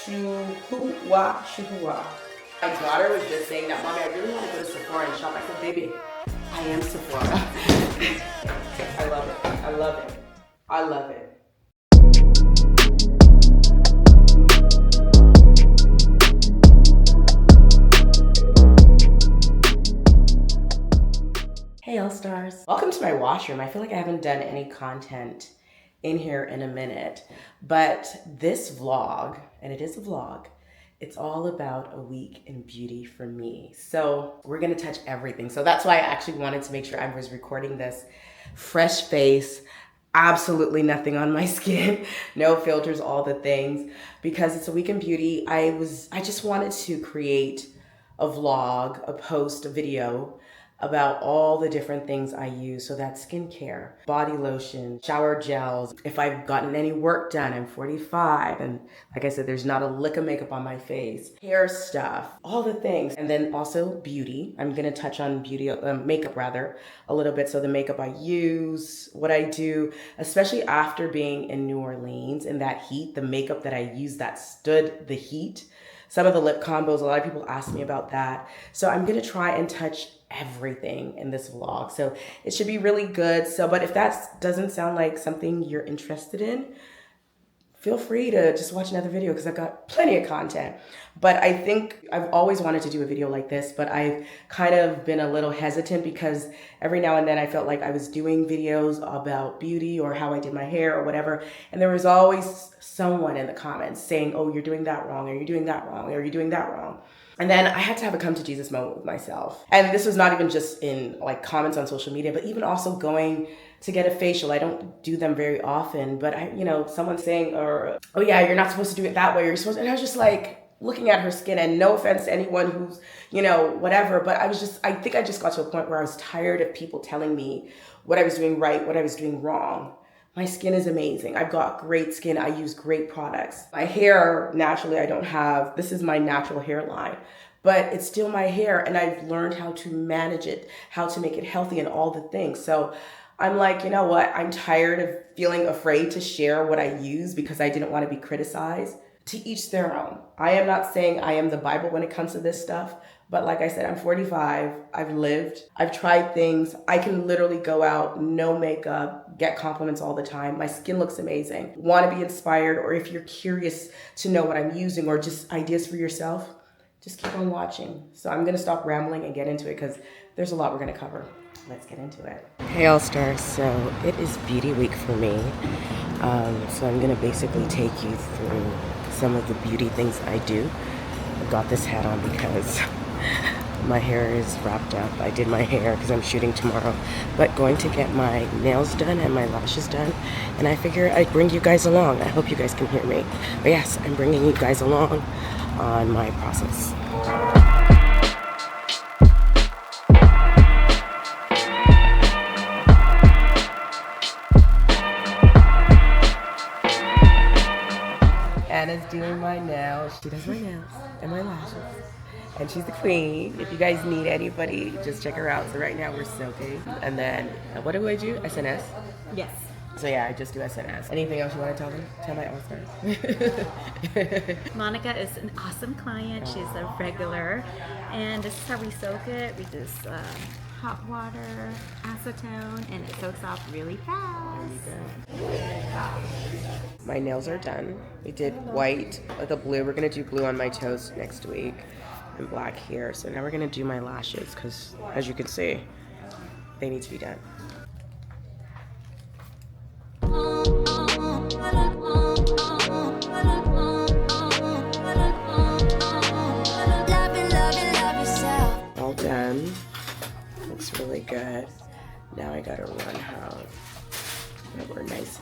Shuhua, Shuhua. My daughter was just saying that, Mommy, I really want to go to Sephora and shop. I said, baby, I am Sephora. I love it. I love it. I love it. Hey All-Stars. Welcome to my washroom. I feel like I haven't done any content in here in a minute, but this vlog, and it is a vlog, it's all about a week in beauty for me. So we're gonna touch everything. So that's why I actually wanted to make sure I was recording this fresh face, absolutely nothing on my skin, no filters, all the things, because it's a week in beauty. I just wanted to create a vlog, a post, a video about all the different things I use. So that's skincare, body lotion, shower gels. If I've gotten any work done, I'm 45. And like I said, there's not a lick of makeup on my face, hair stuff, all the things. And then also beauty. I'm gonna touch on beauty, makeup rather, a little bit. So the makeup I use, what I do, especially after being in New Orleans in that heat, the makeup that I use that stood the heat. Some of the lip combos, a lot of people ask me about that. So I'm gonna try and touch everything in this vlog. So it should be really good. So, but if that doesn't sound like something you're interested in, feel free to just watch another video because I've got plenty of content. But I think I've always wanted to do a video like this, but I've kind of been a little hesitant because every now and then I felt like I was doing videos about beauty or how I did my hair or whatever. And there was always someone in the comments saying, oh, you're doing that wrong, or you're doing that wrong, or you're doing that wrong. And then I had to have a come to Jesus moment with myself. And this was not even just in like comments on social media, but even also going to get a facial. I don't do them very often, but someone saying, or, oh yeah, you're not supposed to do it that way. You're supposed to, and I was just like looking at her skin, and no offense to anyone who's, whatever, but I think I just got to a point where I was tired of people telling me what I was doing right, what I was doing wrong. My skin is amazing. I've got great skin. I use great products. My hair, naturally, this is my natural hairline, but it's still my hair, and I've learned how to manage it, how to make it healthy and all the things. So I'm like, you know what? I'm tired of feeling afraid to share what I use because I didn't want to be criticized. To each their own. I am not saying I am the Bible when it comes to this stuff, but like I said, I'm 45, I've lived, I've tried things. I can literally go out, no makeup, get compliments all the time. My skin looks amazing. Want to be inspired, or if you're curious to know what I'm using or just ideas for yourself, just keep on watching. So I'm gonna stop rambling and get into it because there's a lot we're gonna cover. Let's get into it. Hey All-Stars, so it is beauty week for me. So I'm gonna basically take you through some of the beauty things I do. I got this hat on because my hair is wrapped up. I did my hair because I'm shooting tomorrow, but going to get my nails done and my lashes done. And I figure I'd bring you guys along. I hope you guys can hear me. But yes, I'm bringing you guys along on my process. Anna's doing my nails. She does my nails and my lashes. And she's the queen. If you guys need anybody, just check her out. So right now we're soaking. And then, what do I do? SNS? Yes. So yeah, I just do SNS. Anything else you want to tell them? Tell my All-Stars. Monica is an awesome client. She's a regular. And this is how we soak it. We just hot water, acetone, and it soaks off really fast. My nails are done. We did white with a blue. We're gonna do blue on my toes next week and black here. So now we're gonna do my lashes because, as you can see, they need to be done. All done. Looks really good. Now I gotta run how we're nice.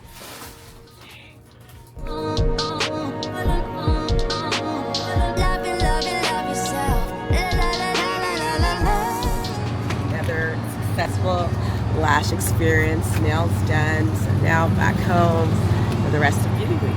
Another successful lash experience, nails done. So now back home for the rest of beauty week.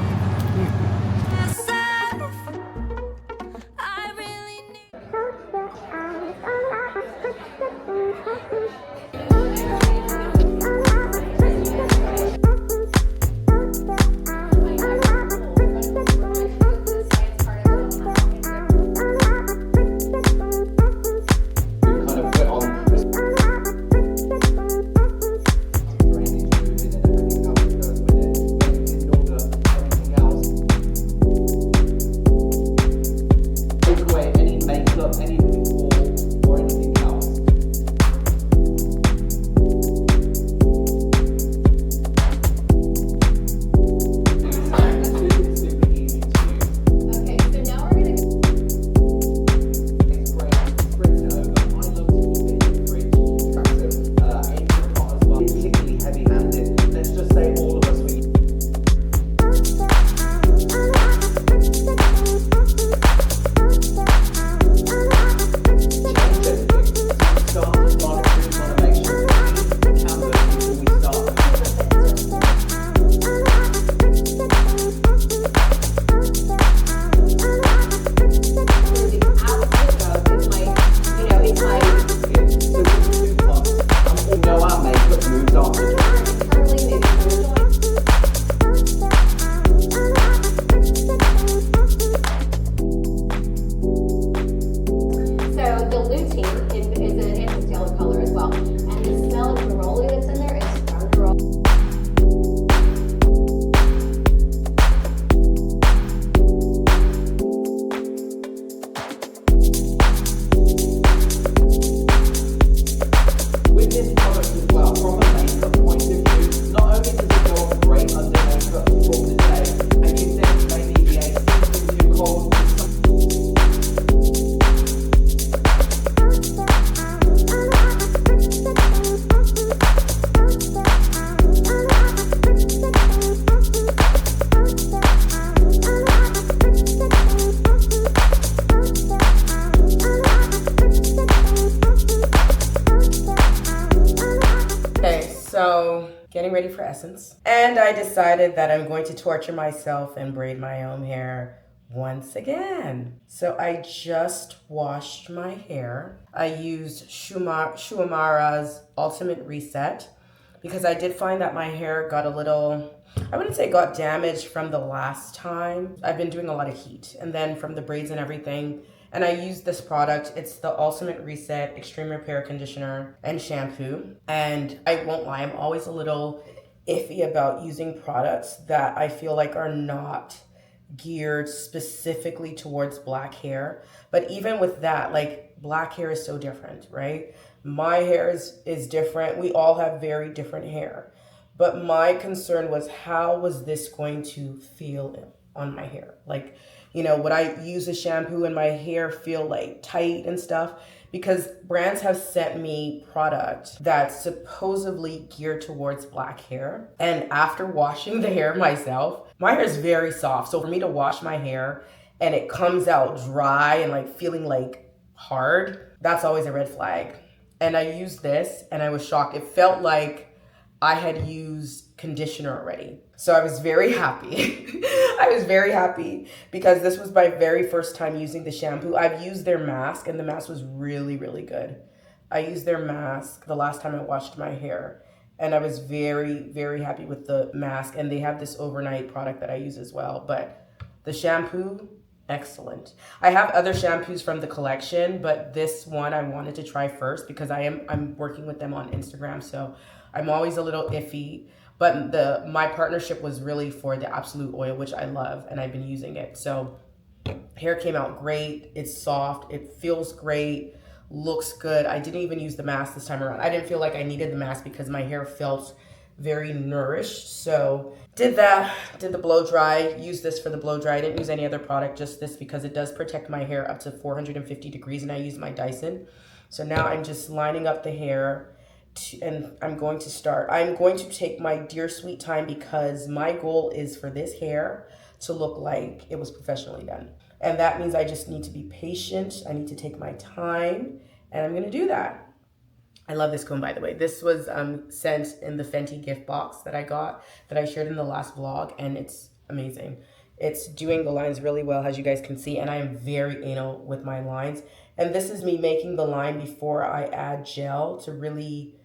for Essence. And I decided that I'm going to torture myself and braid my own hair once again. So I just washed my hair. I used Shuamara's Ultimate Reset because I did find that my hair got a little, I wouldn't say got damaged from the last time. I've been doing a lot of heat and then from the braids and everything. And I used this product. It's the Ultimate Reset Extreme Repair Conditioner and Shampoo. And I won't lie, I'm always a little iffy about using products that I feel like are not geared specifically towards black hair. But even with that, like black hair is so different, right? My hair is different. We all have very different hair. But my concern was, how was this going to feel on my hair? Like, you know, would I use a shampoo and my hair feel like tight and stuff? Because brands have sent me product that's supposedly geared towards black hair. And after washing the hair myself, my hair is very soft. So for me to wash my hair and it comes out dry and like feeling like hard, that's always a red flag. And I used this and I was shocked. It felt like I had used conditioner already. So I was very happy. I was very happy because this was my very first time using the shampoo. I've used their mask and the mask was really, really good. I used their mask the last time I washed my hair and I was very, very happy with the mask. And they have this overnight product that I use as well. But the shampoo, excellent. I have other shampoos from the collection, but this one I wanted to try first because I'm working with them on Instagram. So I'm always a little iffy. But my partnership was really for the Absolute Oil, which I love, and I've been using it. So hair came out great. It's soft. It feels great. Looks good. I didn't even use the mask this time around. I didn't feel like I needed the mask because my hair felt very nourished. So did that, did the blow dry, used this for the blow dry. I didn't use any other product, just this because it does protect my hair up to 450 degrees and I use my Dyson. So now I'm just lining up the hair. And I'm going to take my dear sweet time because my goal is for this hair to look like it was professionally done. And that means I just need to be patient. I need to take my time and I'm going to do that. I love this comb, by the way. This was sent in the Fenty gift box that I got, that I shared in the last vlog, and it's amazing. It's doing the lines really well, as you guys can see, and I am very anal with my lines. And this is me making the line before I add gel to really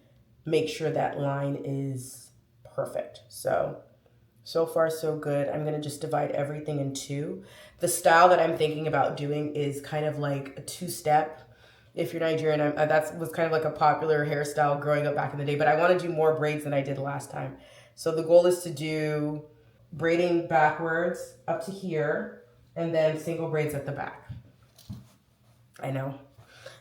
make sure that line is perfect. So far so good. I'm gonna just divide everything in two. The style that I'm thinking about doing is kind of like a two-step. If you're Nigerian, that was kind of like a popular hairstyle growing up back in the day, but I wanna do more braids than I did last time. So the goal is to do braiding backwards up to here, and then single braids at the back. I know.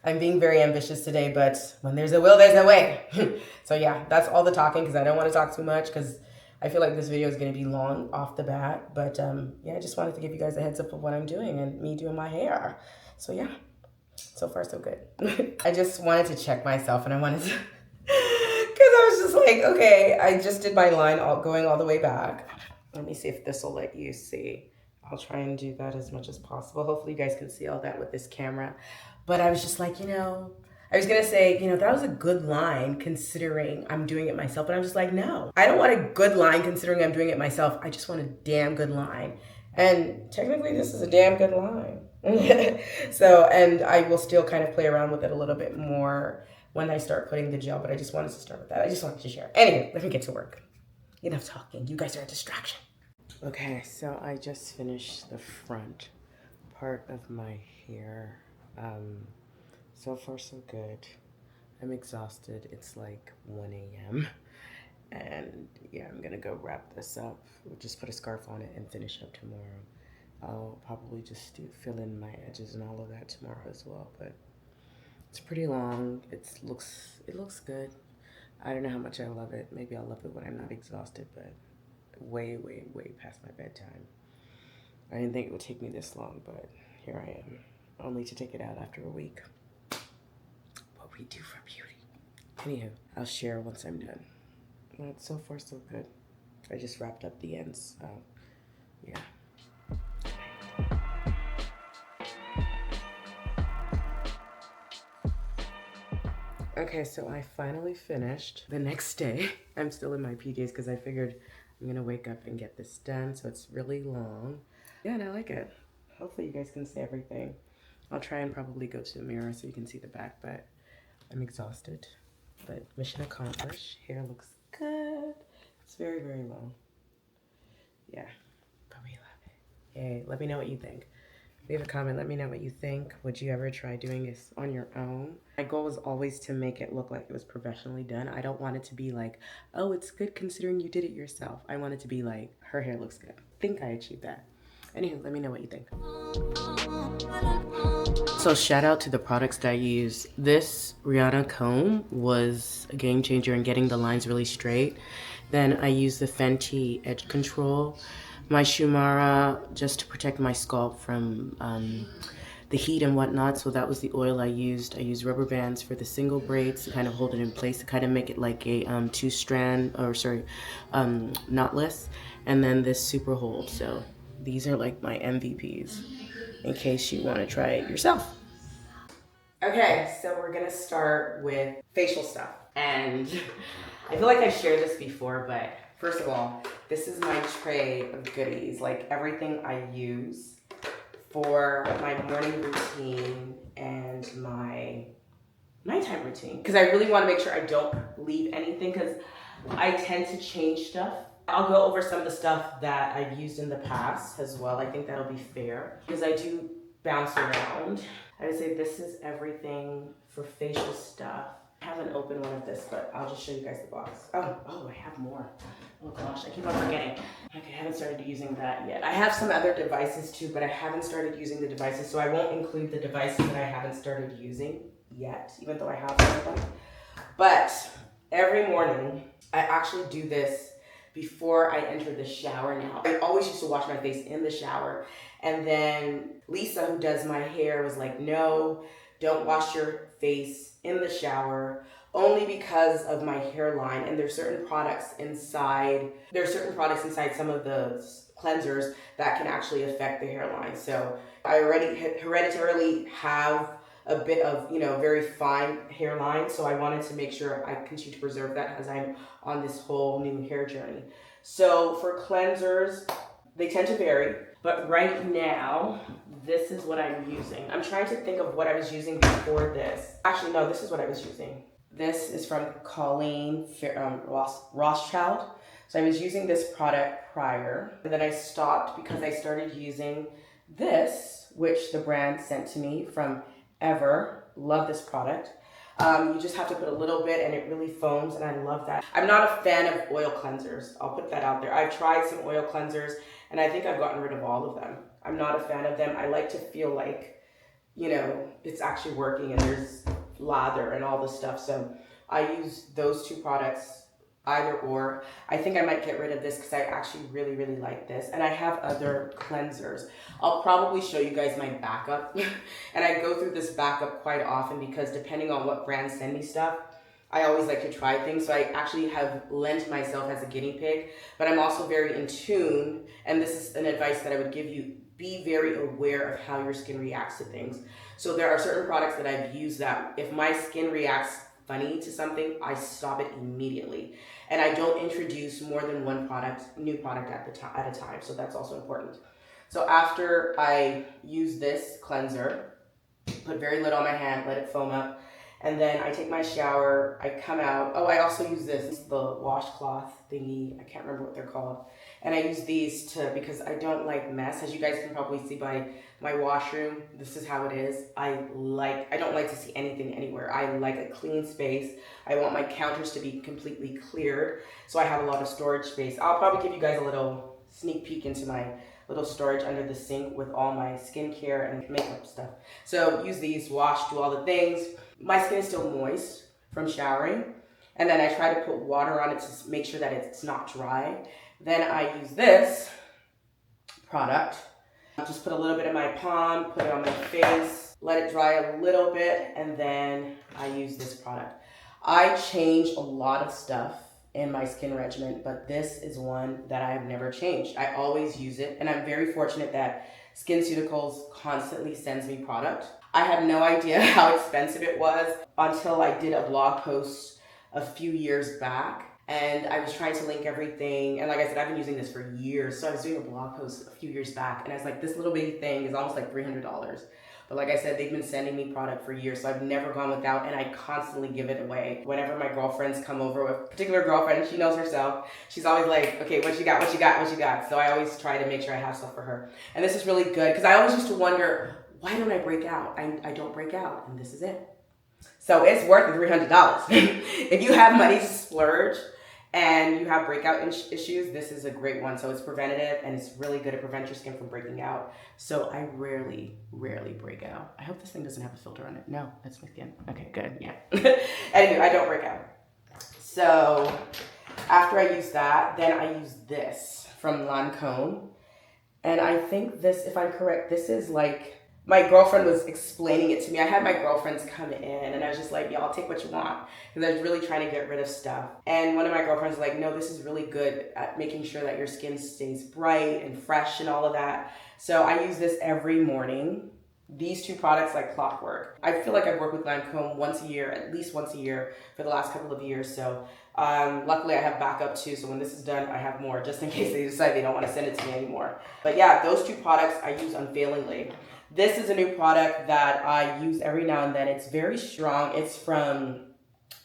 I'm being very ambitious today, but when there's a will, there's a way. So yeah, that's all the talking because I don't want to talk too much because I feel like this video is going to be long off the bat. But yeah, I just wanted to give you guys a heads up of what I'm doing and me doing my hair. So yeah, so far so good. I just wanted to check myself and I wanted to, because I was just like, okay, I just did my line going all the way back. Let me see if this will let you see. I'll try and do that as much as possible. Hopefully you guys can see all that with this camera. But I was just like, you know, I was gonna say, you know, that was a good line considering I'm doing it myself. But I'm just like, no, I don't want a good line considering I'm doing it myself. I just want a damn good line. And technically this is a damn good line. So, and I will still kind of play around with it a little bit more when I start putting the gel, but I just wanted to start with that. I just wanted to share. Anyway, let me get to work. Enough talking. You guys are a distraction. Okay, so I just finished the front part of my hair. So far so good. I'm exhausted. It's like 1 a.m. and yeah, I'm gonna go wrap this up. We'll just put a scarf on it and finish up tomorrow. I'll probably just fill in my edges and all of that tomorrow as well, but it's pretty long. It looks good. I don't know how much I love it. Maybe I'll love it when I'm not exhausted, but way past my bedtime. I didn't think it would take me this long, but here I am, only to take it out after a week. What we do for beauty. Anywho, I'll share once I'm done. But so far so good. I just wrapped up the ends, so yeah. Okay, so I finally finished the next day. I'm still in my PJs because I figured I'm gonna wake up and get this done, so it's really long. Yeah, and I like it. Hopefully you guys can see everything. I'll try and probably go to the mirror so you can see the back, but I'm exhausted. But mission accomplished. Hair looks good. It's very, very long. Yeah, but we love it. Hey, let me know what you think. Leave a comment, let me know what you think. Would you ever try doing this on your own? My goal was always to make it look like it was professionally done. I don't want it to be like, oh, it's good considering you did it yourself. I want it to be like, her hair looks good. I think I achieved that. Anywho, let me know what you think. So shout out to the products that I use. This Rihanna comb was a game changer in getting the lines really straight. Then I use the Fenty Edge Control. My Shumara just to protect my scalp from the heat and whatnot. So that was the oil I used. I used rubber bands for the single braids to kind of hold it in place, to kind of make it like a knotless. And then this super hold. So these are like my MVPs in case you want to try it yourself. Okay, so we're gonna start with facial stuff. And I feel like I shared this before, but first of all, this is my tray of goodies, like everything I use for my morning routine and my nighttime routine. Because I really want to make sure I don't leave anything, because I tend to change stuff. I'll go over some of the stuff that I've used in the past as well. I think that'll be fair, because I do bounce around. I would say this is everything for facial stuff. I haven't opened one of this, but I'll just show you guys the box. Oh, I have more. Oh gosh, I keep on forgetting. Okay, I haven't started using that yet. I have some other devices too, but I haven't started using the devices, so I won't include the devices that I haven't started using yet, even though I have some of them. But every morning, I actually do this before I enter the shower now. I always used to wash my face in the shower, and then Lisa, who does my hair, was like, no, don't wash your face in the shower, only because of my hairline. And there's certain products inside some of the cleansers that can actually affect the hairline. So I already hereditarily have a bit of, very fine hairline. So I wanted to make sure I continue to preserve that as I'm on this whole new hair journey. So for cleansers, they tend to vary. But right now, this is what I'm using. I'm trying to think of what I was using before this. Actually, no, this is what I was using. This is from Colleen Rothschild. So I was using this product prior, and then I stopped because I started using this, which the brand sent to me from Ever. Love this product. You just have to put a little bit and it really foams, and I love that. I'm not a fan of oil cleansers. I'll put that out there. I've tried some oil cleansers and I think I've gotten rid of all of them. I'm not a fan of them. I like to feel like, it's actually working and there's lather and all this stuff. So I use those two products, either or. I think I might get rid of this because I actually really, really like this. And I have other cleansers. I'll probably show you guys my backup. And I go through this backup quite often because depending on what brands send me stuff, I always like to try things. So I actually have lent myself as a guinea pig, but I'm also very in tune. And this is an advice that I would give you. Be very aware of how your skin reacts to things. So there are certain products that I've used that if my skin reacts funny to something, I stop it immediately. And I don't introduce more than one new product at a time. So that's also important. So after I use this cleanser, put very little on my hand, let it foam up, and then I take my shower, I come out. Oh, I also use this, the washcloth thingy. I can't remember what they're called. And I use these because I don't like mess. As you guys can probably see by my washroom, this is how it is. I don't like to see anything anywhere. I like a clean space. I want my counters to be completely cleared, so I have a lot of storage space. I'll probably give you guys a little sneak peek into my little storage under the sink with all my skincare and makeup stuff. So use these, wash, do all the things. My skin is still moist from showering, and then I try to put water on it to make sure that it's not dry. Then I use this product. I'll just put a little bit in my palm, put it on my face, let it dry a little bit, and then I use this product. I change a lot of stuff in my skin regimen, but this is one that I have never changed. I always use it, and I'm very fortunate that SkinCeuticals constantly sends me product. I had no idea how expensive it was until I did a blog post a few years back. And I was trying to link everything. And like I said, I've been using this for years. So I was doing a blog post a few years back. And I was like, this little bitty thing is almost like $300. But like I said, they've been sending me product for years. So I've never gone without. And I constantly give it away. Whenever my girlfriends come over, a particular girlfriend, she knows herself. She's always like, okay, what you got, what you got, what you got? So I always try to make sure I have stuff for her. And this is really good because I always used to wonder, why don't I break out? I don't break out. And this is it. So it's worth the $300. If you have money to splurge, and you have breakout issues, this is a great one. So it's preventative and it's really good to prevent your skin from breaking out. So I rarely break out. I hope this thing doesn't have a filter on it. No, that's my skin. Okay, good, yeah. Anyway, I don't break out. So after I use that, then I use this from Lancome. And I think this, if I'm correct, this is like, my girlfriend was explaining it to me. I had my girlfriends come in and I was just like, y'all take what you want. Because I was really trying to get rid of stuff. And one of my girlfriends was like, no, this is really good at making sure that your skin stays bright and fresh and all of that. So I use this every morning. These two products like clockwork. I feel like I've worked with Lancome once a year, at least once a year for the last couple of years. So luckily I have backup too. So when this is done, I have more just in case they decide they don't want to send it to me anymore. But yeah, those two products I use unfailingly. This is a new product that I use every now and then. It's very strong. It's from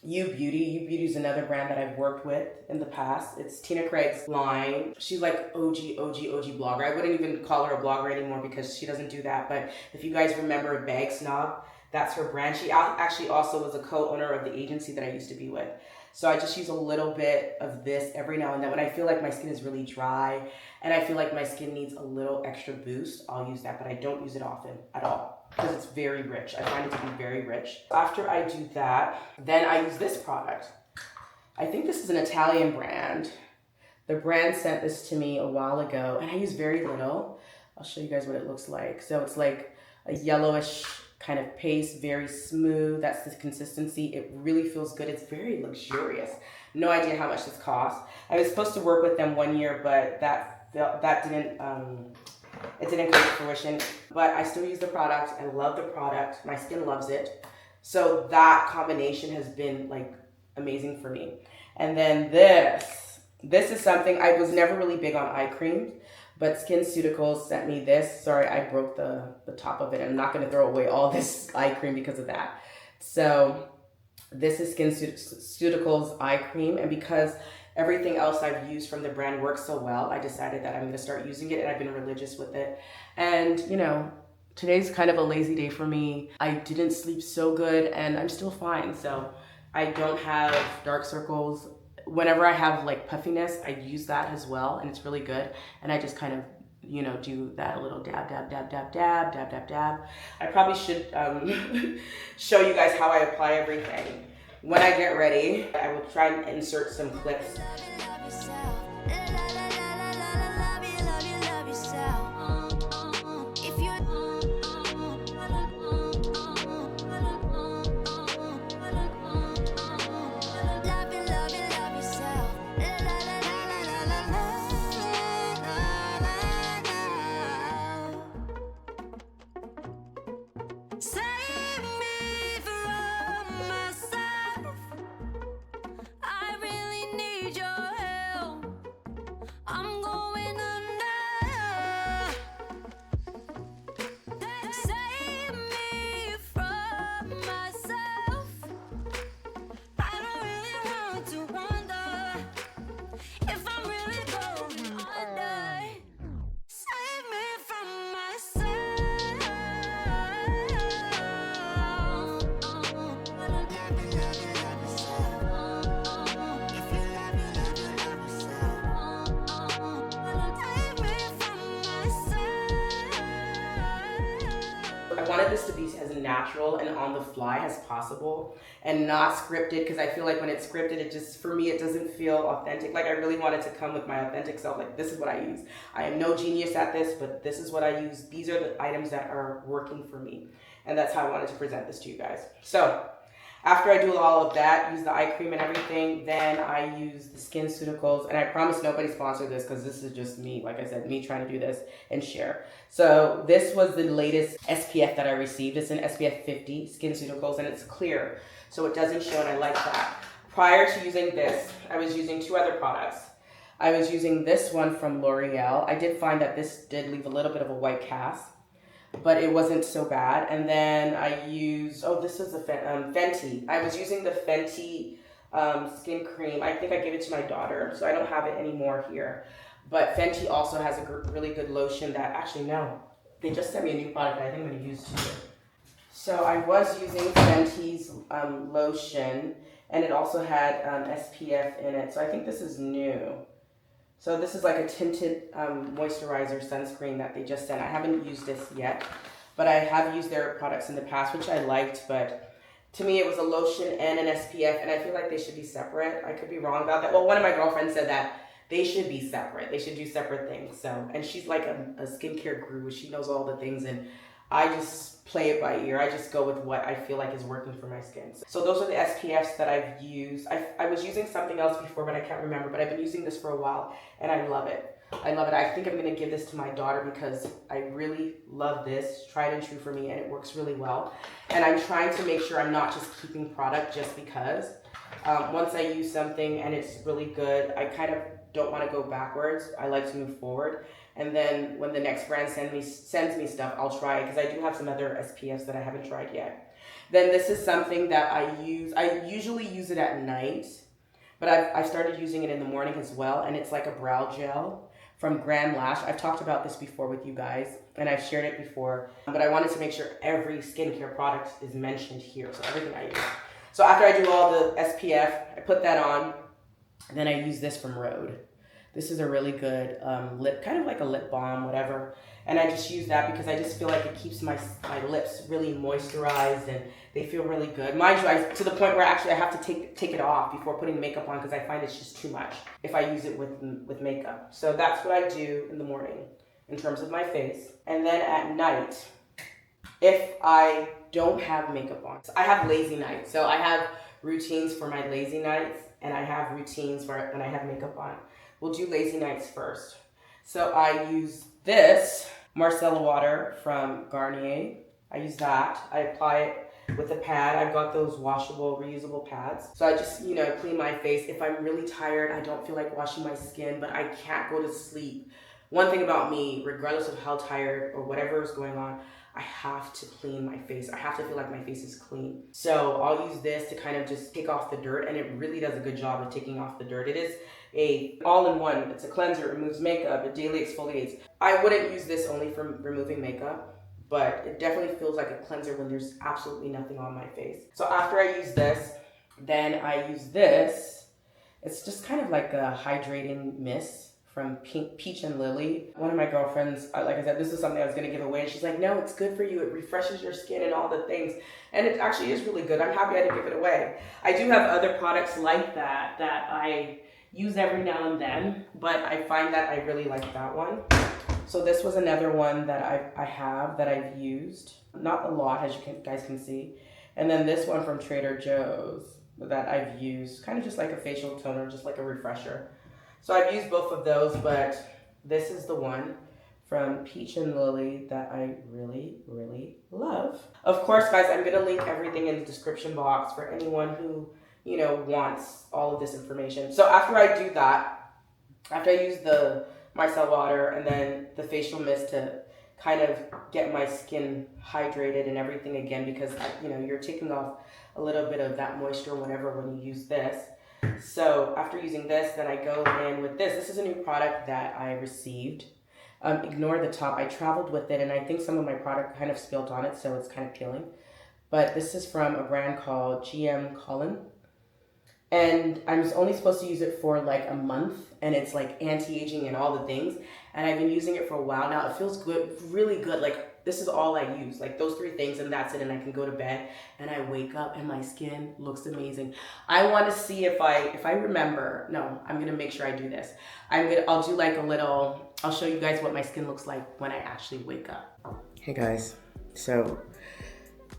U Beauty. U Beauty is another brand that I've worked with in the past. It's Tina Craig's line. She's like OG blogger. I wouldn't even call her a blogger anymore because she doesn't do that. But if you guys remember Bag Snob, that's her brand. She actually also was a co-owner of the agency that I used to be with. So I just use a little bit of this every now and then. When I feel like my skin is really dry and I feel like my skin needs a little extra boost, I'll use that, but I don't use it often at all because it's very rich. I find it to be very rich. After I do that, then I use this product. I think this is an Italian brand. The brand sent this to me a while ago and I use very little. I'll show you guys what it looks like. So it's like a yellowish kind of paste, very smooth. That's the consistency. It really feels good. It's very luxurious. No idea how much this costs. I was supposed to work with them 1 year, but that didn't it didn't come to fruition. But I still use the product. I love the product. My skin loves it. So that combination has been like amazing for me. And then this is something I was never really big on eye cream. But SkinCeuticals sent me this. Sorry, I broke the top of it. I'm not going to throw away all this eye cream because of that. So this is SkinCeuticals eye cream. And because everything else I've used from the brand works so well, I decided that I'm going to start using it. And I've been religious with it. And, you know, today's kind of a lazy day for me. I didn't sleep so good and I'm still fine. So I don't have dark circles. Whenever I have like puffiness, I use that as well and it's really good. And I just kind of, you know, do that a little dab. I probably should show you guys how I apply everything. When I get ready, I will try and insert some clips. I wanted this to be as natural and on the fly as possible and not scripted because I feel like when it's scripted, it just, for me, it doesn't feel authentic. Like I really wanted to come with my authentic self. Like this is what I use. I am no genius at this, but this is what I use. These are the items that are working for me. And that's how I wanted to present this to you guys. So After I do all of that, use the eye cream and everything, then I use the Skin Cuticles, and I promise nobody sponsored this because this is just me, like I said, me trying to do this and share. So this was the latest SPF that I received. It's an SPF 50 Skin Cuticles, and it's clear, so it doesn't show, and I like that. Prior to using this, I was using 2 other products. I was using this one from L'Oreal. I did find that this did leave a little bit of a white cast, but it wasn't so bad. And then I used, oh, this is the Fenty. I was using the Fenty skin cream. I think I gave it to my daughter, so I don't have it anymore here. But Fenty also has a really good lotion that, actually, no, they just sent me a new product that I think I'm going to use too. So I was using Fenty's lotion, and it also had SPF in it. So I think this is new. So this is like a tinted moisturizer sunscreen that they just sent. I haven't used this yet, but I have used their products in the past, which I liked, but to me it was a lotion and an SPF, and I feel like they should be separate. I could be wrong about that. Well, one of my girlfriends said that they should be separate. They should do separate things. So, and she's like a skincare guru. She knows all the things, and I just play it by ear. I just go with what I feel like is working for my skin. So those are the SPFs that I've used. I was using something else before, but I can't remember. But I've been using this for a while, and I love it. I love it. I think I'm going to give this to my daughter because I really love this. Tried and true for me, and it works really well. And I'm trying to make sure I'm not just keeping product just because. Once I use something and it's really good, I kind of don't want to go backwards. I like to move forward. And then when the next brand sends me stuff, I'll try it because I do have some other SPFs that I haven't tried yet. Then this is something that I use. I usually use it at night, but I've started using it in the morning as well. And it's like a brow gel from Grand Lash. I've talked about this before with you guys, and I've shared it before. But I wanted to make sure every skincare product is mentioned here, so everything I use. So after I do all the SPF, I put that on, and then I use this from Rhode. This is a really good lip, kind of like a lip balm, whatever. And I just use that because I just feel like it keeps my lips really moisturized and they feel really good. Mind you, to the point where actually I have to take it off before putting makeup on because I find it's just too much if I use it with makeup. So that's what I do in the morning in terms of my face. And then at night, if I don't have makeup on, so I have lazy nights. So I have routines for my lazy nights and I have routines for when I have makeup on. We'll do lazy nights first. So I use this micellar water from Garnier. I use that. I apply it with a pad. I've got those washable, reusable pads. So I just, clean my face. If I'm really tired, I don't feel like washing my skin, but I can't go to sleep. One thing about me, regardless of how tired or whatever is going on, I have to clean my face. I have to feel like my face is clean. So I'll use this to kind of just take off the dirt, and it really does a good job of taking off the dirt. It is a all-in-one. It's a cleanser, it removes makeup, it daily exfoliates. I wouldn't use this only for removing makeup, but it definitely feels like a cleanser when there's absolutely nothing on my face. So after I use this, then I use this. It's just kind of like a hydrating mist from Peach and Lily. One of my girlfriends, like I said, this is something I was gonna give away, and she's like, no, it's good for you, it refreshes your skin and all the things. And it actually is really good. I'm happy I didn't give it away. I do have other products like that I use every now and then, but I find that I really like that one. So this was another one that I have that I've used. Not a lot, as you guys can see. And then this one from Trader Joe's that I've used, kind of just like a facial toner, just like a refresher. So I've used both of those, but this is the one from Peach and Lily that I really, really love. Of course, guys, I'm gonna link everything in the description box for anyone who, wants all of this information. So after I do that, after I use the micellar water and then the facial mist to kind of get my skin hydrated and everything again, because, you're taking off a little bit of that moisture when you use this. So after using this, then I go in with this. This is a new product that I received. Ignore the top. I traveled with it, and I think some of my product kind of spilled on it, so it's kind of peeling. But this is from a brand called GM Cullen. And I'm only supposed to use it for like a month, and it's like anti-aging and all the things. And I've been using it for a while now. It feels good, really good. Like, this is all I use, like those 3 things, and that's it. And I can go to bed and I wake up and my skin looks amazing. I want to see if I remember. No, I'm gonna make sure I do this. I'll do like a little, I'll show you guys what my skin looks like when I actually wake up. Hey guys, so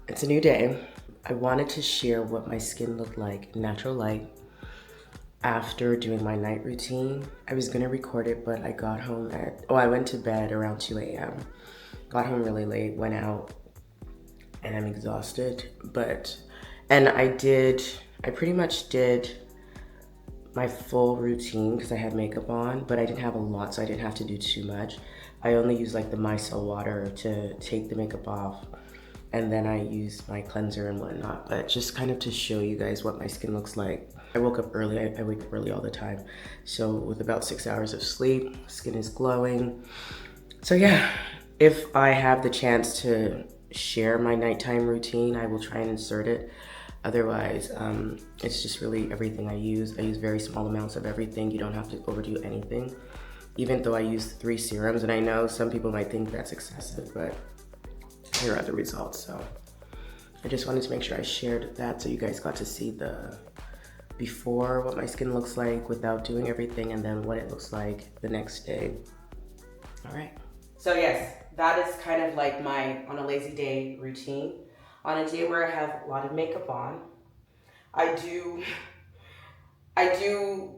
it's a new day. I wanted to share what my skin looked like, natural light, after doing my night routine. I was gonna record it, but I got home I went to bed around 2 a.m. Got home really late, went out, and I'm exhausted. And I pretty much did my full routine because I had makeup on, but I didn't have a lot, so I didn't have to do too much. I only used like the micellar water to take the makeup off, and then I used my cleanser and whatnot, but just kind of to show you guys what my skin looks like. I woke up early, I wake up early all the time. So with about 6 hours of sleep, skin is glowing. So yeah, if I have the chance to share my nighttime routine, I will try and insert it. Otherwise, it's just really everything I use. I use very small amounts of everything. You don't have to overdo anything. Even though I use 3 serums, and I know some people might think that's excessive, but here are the results. So I just wanted to make sure I shared that so you guys got to see the before, what my skin looks like without doing everything, and then what it looks like the next day. All right. So yes, that is kind of like my on a lazy day routine. On a day where I have a lot of makeup on, I do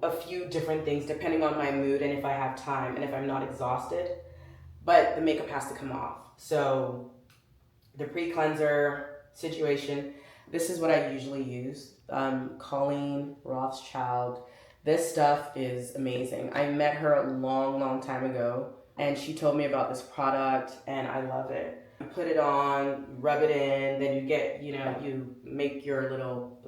a few different things depending on my mood and if I have time and if I'm not exhausted, but the makeup has to come off. So the pre-cleanser situation, this is what I usually use. Colleen Rothschild. This stuff is amazing. I met her a long time ago, and she told me about this product, and I love it. You put it on, you rub it in, then you get, you make your little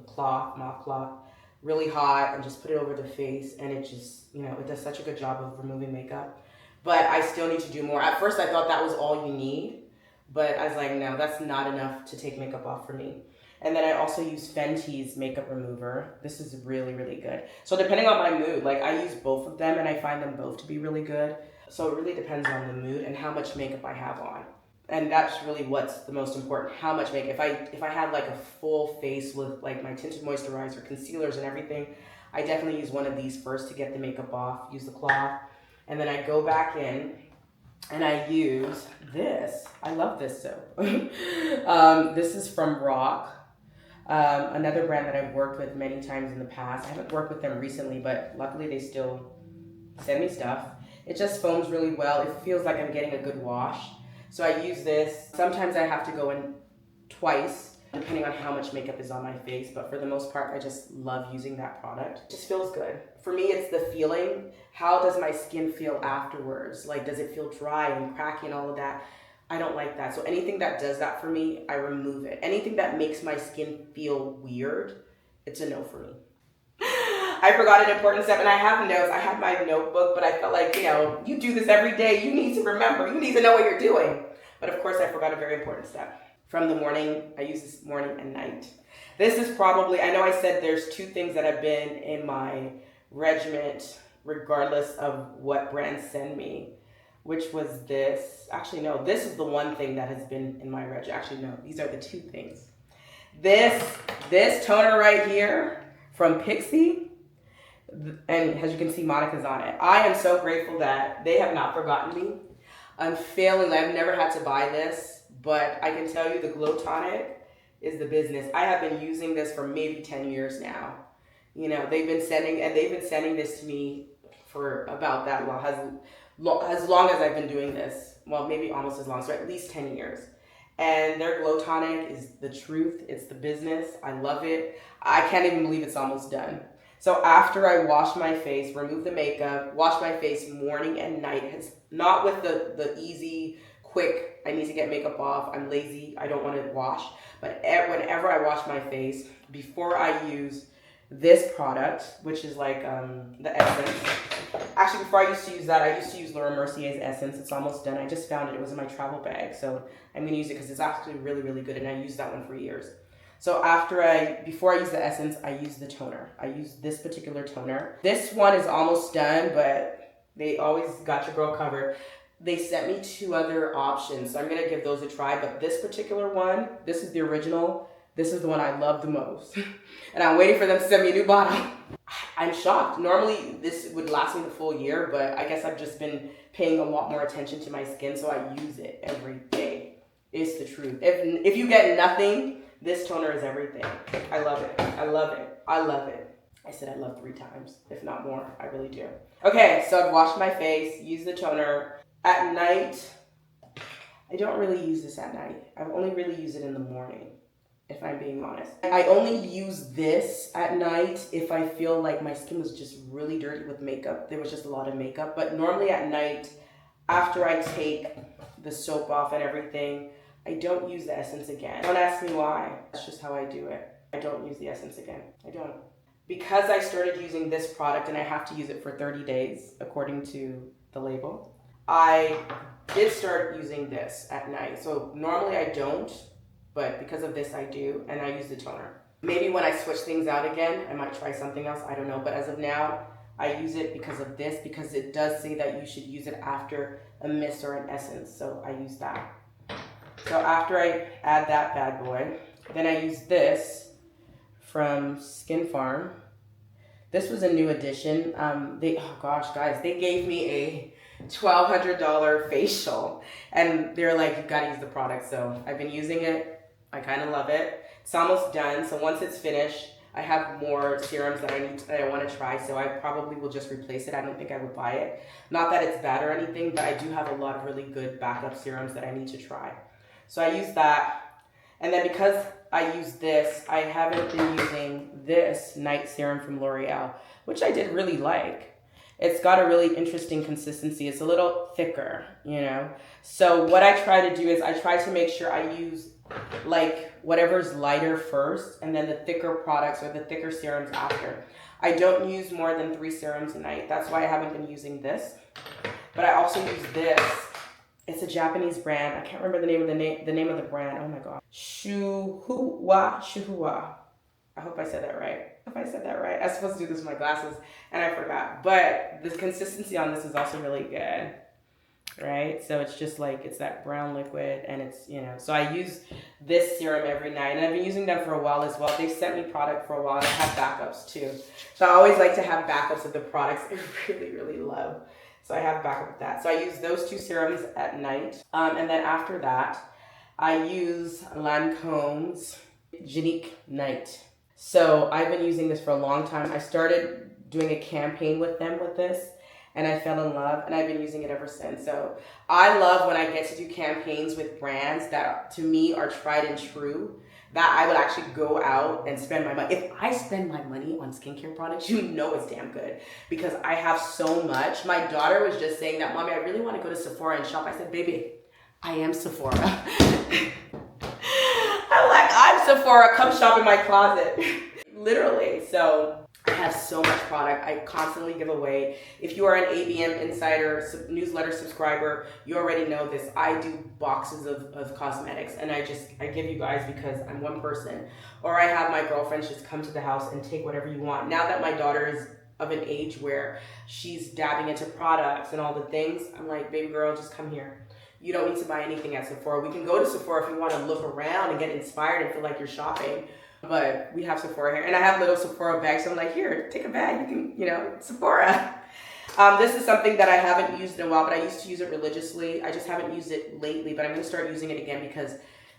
mouth cloth, really hot and just put it over the face, and it just, it does such a good job of removing makeup. But I still need to do more. At first I thought that was all you need, but I was like, no, that's not enough to take makeup off for me. And then I also use Fenty's makeup remover. This is really good. So depending on my mood, like I use both of them and I find them both to be really good. So it really depends on the mood and how much makeup I have on. And that's really what's the most important, how much makeup. If I had like a full face with like my tinted moisturizer, concealers and everything, I definitely use one of these first to get the makeup off, use the cloth. And then I go back in and I use this. I love this soap. This is from Rock, another brand that I've worked with many times in the past. I haven't worked with them recently, but luckily they still send me stuff. It just foams really well. It feels like I'm getting a good wash. So I use this. Sometimes I have to go in twice, depending on how much makeup is on my face. But for the most part, I just love using that product. It just feels good. For me, it's the feeling. How does my skin feel afterwards? Like, does it feel dry and cracky and all of that? I don't like that. So anything that does that for me, I remove it. Anything that makes my skin feel weird, it's a no for me. I forgot an important step, and I have notes. I have my notebook, but I felt like, you do this every day. You need to remember. You need to know what you're doing. But of course, I forgot a very important step. From the morning, I use this morning and night. This is probably, I know I said there's 2 things that have been in my regiment, regardless of what brands send me, which was this. Actually, no, this is the one thing that has been in my regiment. Actually, no, these are the 2 things. This toner right here from Pixie, and as you can see, Monica's on it. I am so grateful that they have not forgotten me. Unfailingly, I've never had to buy this, but I can tell you the Glow Tonic is the business. I have been using this for maybe 10 years now. They've been sending this to me for about that long, as long as I've been doing this. Well, maybe almost as long, so at least 10 years. And their Glow Tonic is the truth. It's the business. I love it. I can't even believe it's almost done. So after I wash my face, remove the makeup, wash my face morning and night. It's not with the easy, quick, I need to get makeup off, I'm lazy, I don't want to wash. But whenever I wash my face, before I use this product, which is like the essence. Actually, before I used to use that, I used to use Laura Mercier's essence. It's almost done. I just found it. It was in my travel bag. So I'm going to use it because it's actually really good. And I used that one for years. So before I use the essence, I use the toner. I use this particular toner. This one is almost done, but they always got your girl covered. They sent me 2 other options. So I'm going to give those a try. But this particular one, this is the original. This is the one I love the most. And I'm waiting for them to send me a new bottle. I'm shocked. Normally this would last me the full year, but I guess I've just been paying a lot more attention to my skin, so I use it every day. It's the truth. If you get nothing, This toner is everything. I love it. I love it. I love it. I said I love 3 times, if not more. I really do. Okay, so I've washed my face, used the toner. At night, I don't really use this at night. I only really use it in the morning, if I'm being honest. I only use this at night if I feel like my skin was just really dirty with makeup. There was just a lot of makeup. But normally at night, after I take the soap off and everything, I don't use the essence again. Don't ask me why. That's just how I do it. I don't use the essence again. I don't. Because I started using this product and I have to use it for 30 days, according to the label, I did start using this at night. So normally I don't, but because of this I do, and I use the toner. Maybe when I switch things out again, I might try something else, I don't know. But as of now, I use it because of this, because it does say that you should use it after a mist or an essence. So I use that. So after I add that bad boy, then I use this from Skin Farm. This was a new addition. Oh gosh, guys, they gave me a $1,200 facial, and they're like, you gotta use the product. So I've been using it. I kind of love it. It's almost done. So once it's finished, I have more serums that I want to try. So I probably will just replace it. I don't think I would buy it. Not that it's bad or anything, but I do have a lot of really good backup serums that I need to try. So I use that. And then because I use this, I haven't been using this night serum from L'Oreal, which I did really like. It's got a really interesting consistency. It's a little thicker, you know? So what I try to do is I try to make sure I use like whatever's lighter first and then the thicker products or the thicker serums after. I don't use more than 3 serums a night. That's why I haven't been using this. But I also use this. It's a Japanese brand. I can't remember the name of the brand. Oh my god. Shuhua. I hope I said that right. I was supposed to do this with my glasses and I forgot. But the consistency on this is also really good. Right? So it's just like, it's that brown liquid and it's, you know. So I use this serum every night and I've been using them for a while as well. They've sent me product for a while and I have backups too. So I always like to have backups of the products I really, really love. So I have backup of that. So I use those 2 serums at night. And then after that, I use Lancome's Genique Night. So I've been using this for a long time. I started doing a campaign with them with this and I fell in love and I've been using it ever since. So I love when I get to do campaigns with brands that to me are tried and true, that I would actually go out and spend my money. If I spend my money on skincare products, you know it's damn good because I have so much. My daughter was just saying that, Mommy, I really want to go to Sephora and shop. I said, baby, I am Sephora. I'm Sephora, come shop in my closet. Literally. So I have so much product. I constantly give away. If you are an ABM Insider newsletter subscriber, you already know this. I do boxes of cosmetics and I give you guys because I'm one person. Or I have my girlfriends just come to the house and take whatever you want. Now that my daughter is of an age where she's dabbing into products and all the things, I'm like, baby girl, just come here. You don't need to buy anything at Sephora. We can go to Sephora if you want to look around and get inspired and feel like you're shopping. But we have Sephora here. And I have little Sephora bags. So I'm like, here, take a bag. You can, you know, Sephora. This is something that I haven't used in a while, but I used to use it religiously. I just haven't used it lately, but I'm going to start using it again because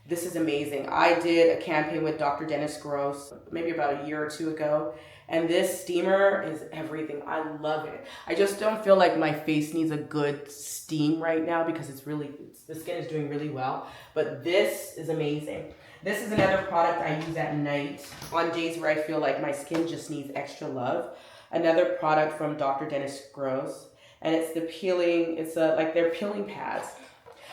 this is amazing. I did a campaign with Dr. Dennis Gross maybe about a year or 2 ago. And this steamer is everything. I love it. I just don't feel like my face needs a good steam right now because the skin is doing really well. But this is amazing. This is another product I use at night on days where I feel like my skin just needs extra love. Another product from Dr. Dennis Gross. And it's the peeling, like they're peeling pads.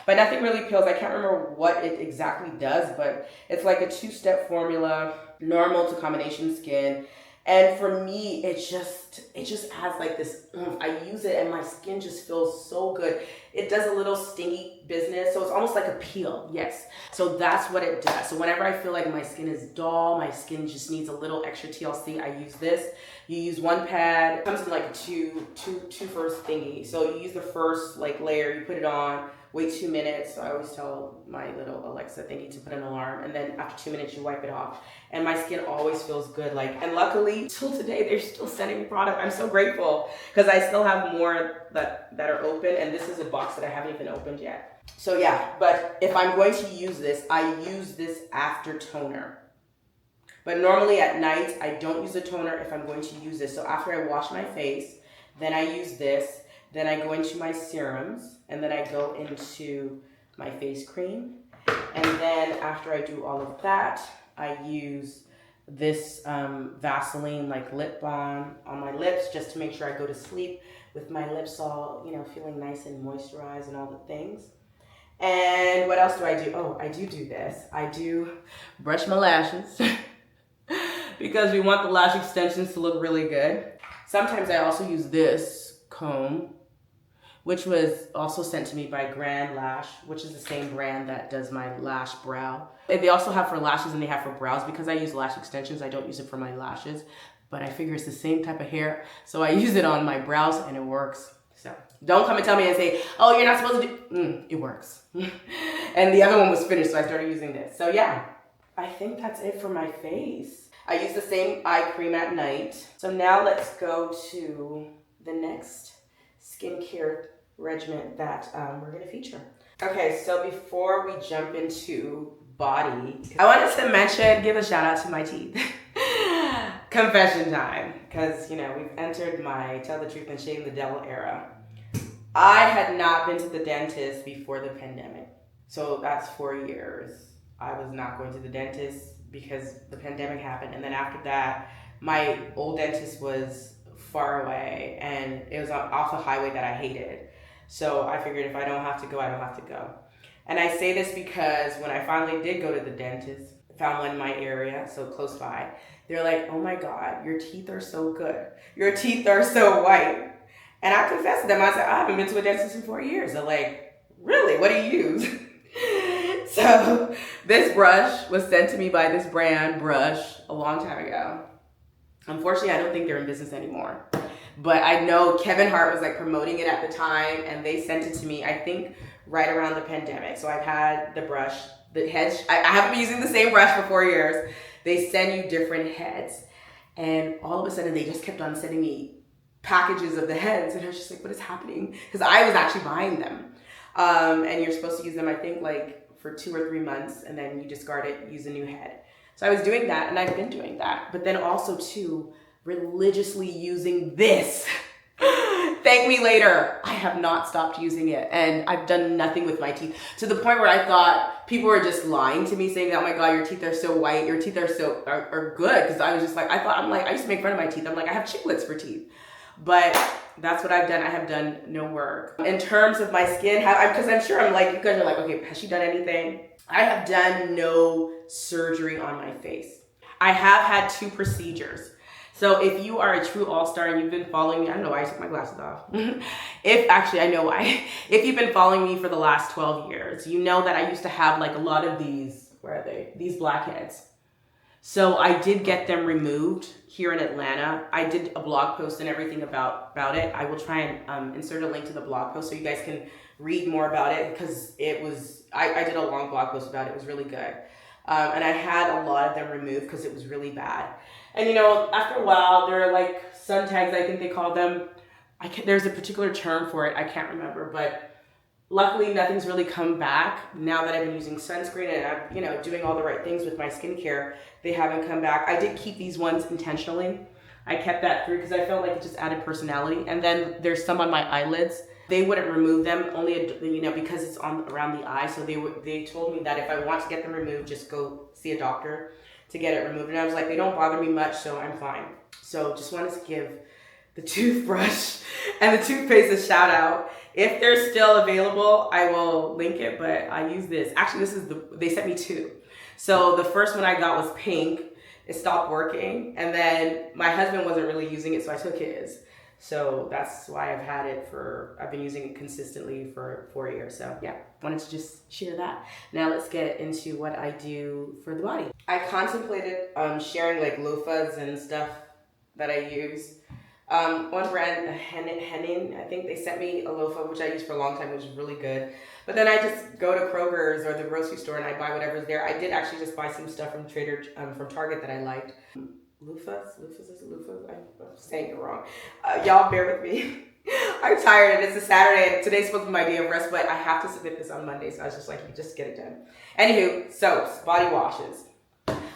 But nothing really peels. I can't remember what it exactly does, but it's like a 2-step formula, normal to combination skin. And for me, it just has like this oomph. I use it and my skin just feels so good. It does a little stingy business. So it's almost like a peel. Yes. So that's what it does. So whenever I feel like my skin is dull, my skin just needs a little extra TLC, I use this. You use 1 pad. It comes in like a two first thingy. So you use the first like layer, you put it on, wait 2 minutes. So I always tell my little Alexa thingy to put an alarm. And then after 2 minutes, you wipe it off. And my skin always feels good. And luckily, till today, they're still sending me product. I'm so grateful because I still have more that are open. And this is a box that I haven't even opened yet. So yeah, but if I'm going to use this, I use this after toner. But normally at night, I don't use a toner if I'm going to use this. So after I wash my face, then I use this. Then I go into my serums, and then I go into my face cream. And then after I do all of that, I use this Vaseline like lip balm on my lips just to make sure I go to sleep with my lips all, feeling nice and moisturized and all the things. And what else do I do? Oh, I do this. I do brush my lashes because we want the lash extensions to look really good. Sometimes I also use this comb, which was also sent to me by Grand Lash, which is the same brand that does my lash brow. They also have for lashes and they have for brows. Because I use lash extensions, I don't use it for my lashes, but I figure it's the same type of hair, so I use it on my brows and it works. So don't come and tell me and say, oh, you're not supposed to do, it works. And the other one was finished, so I started using this. So yeah, I think that's it for my face. I use the same eye cream at night. So now let's go to the next skincare regimen that we're gonna feature. Okay, so before we jump into body, I wanted to give a shout out to my teeth. Confession time, because we've entered my tell the truth and shame the devil era. I had not been to the dentist before the pandemic. So that's 4 years. I was not going to the dentist because the pandemic happened. And then after that, my old dentist was far away and it was off a highway that I hated. So I figured if I don't have to go, I don't have to go. And I say this because when I finally did go to the dentist, found one in my area, so close by, they're like, oh my God, your teeth are so good. Your teeth are so white. And I confessed to them, I said, I haven't been to a dentist in 4 years. They're like, really, what do you use? So this brush was sent to me by this brand, Brush, a long time ago. Unfortunately, I don't think they're in business anymore. But I know Kevin Hart was like promoting it at the time and they sent it to me, I think, right around the pandemic. So I've had the brush, the heads. I haven't been using the same brush for 4 years. They send you different heads. And all of a sudden they just kept on sending me packages of the heads. And I was just like, what is happening? Because I was actually buying them. And you're supposed to use them, I think, like for 2 or 3 months. And then you discard it, use a new head. So I was doing that and I've been doing that. But then also too, religiously using this. Thank me later. I have not stopped using it and I've done nothing with my teeth to the point where I thought people were just lying to me saying that, oh my God, your teeth are so white. Your teeth are good. Cause I was just like, I used to make fun of my teeth. I'm like, I have chiclets for teeth, but that's what I've done. I have done no work. In terms of my skin, because I'm sure I'm like, you guys are like, okay, has she done anything? I have done no surgery on my face. I have had 2 procedures. So if you are a true all-star and you've been following me, I don't know why I took my glasses off. I know why. If you've been following me for the last 12 years, you know that I used to have like a lot of these, where are they? These blackheads. So I did get them removed here in Atlanta. I did a blog post and everything about it. I will try and insert a link to the blog post so you guys can read more about it because I did a long blog post about it. It was really good. And I had a lot of them removed because it was really bad. And after a while, there are like sun tags, I think they call them. There's a particular term for it, I can't remember, but luckily nothing's really come back. Now that I've been using sunscreen and I'm, doing all the right things with my skincare, they haven't come back. I did keep these ones intentionally. I kept that through because I felt like it just added personality. And then there's some on my eyelids. They wouldn't remove them only, because it's around the eye. So they told me that if I want to get them removed, just go see a doctor to get it removed. And I was like, they don't bother me much, so I'm fine. So just wanted to give the toothbrush and the toothpaste a shout out. If they're still available, I will link it, but I use this. Actually, they sent me 2. So the first one I got was pink. It stopped working. And then my husband wasn't really using it, so I took his. So that's why I've been using it consistently for 4 years. So yeah, wanted to just share that. Now let's get into what I do for the body. I contemplated sharing like loofahs and stuff that I use. One brand, Henin, I think they sent me a loofah, which I used for a long time, which is really good. But then I just go to Kroger's or the grocery store and I buy whatever's there. I did actually just buy some stuff from from Target that I liked. Loofahs? I'm saying it wrong. Y'all bear with me. I'm tired and it's a Saturday and today's supposed to be my day of rest, but I have to submit this on Monday, so I was just like, just get it done. Anywho, soaps, body washes.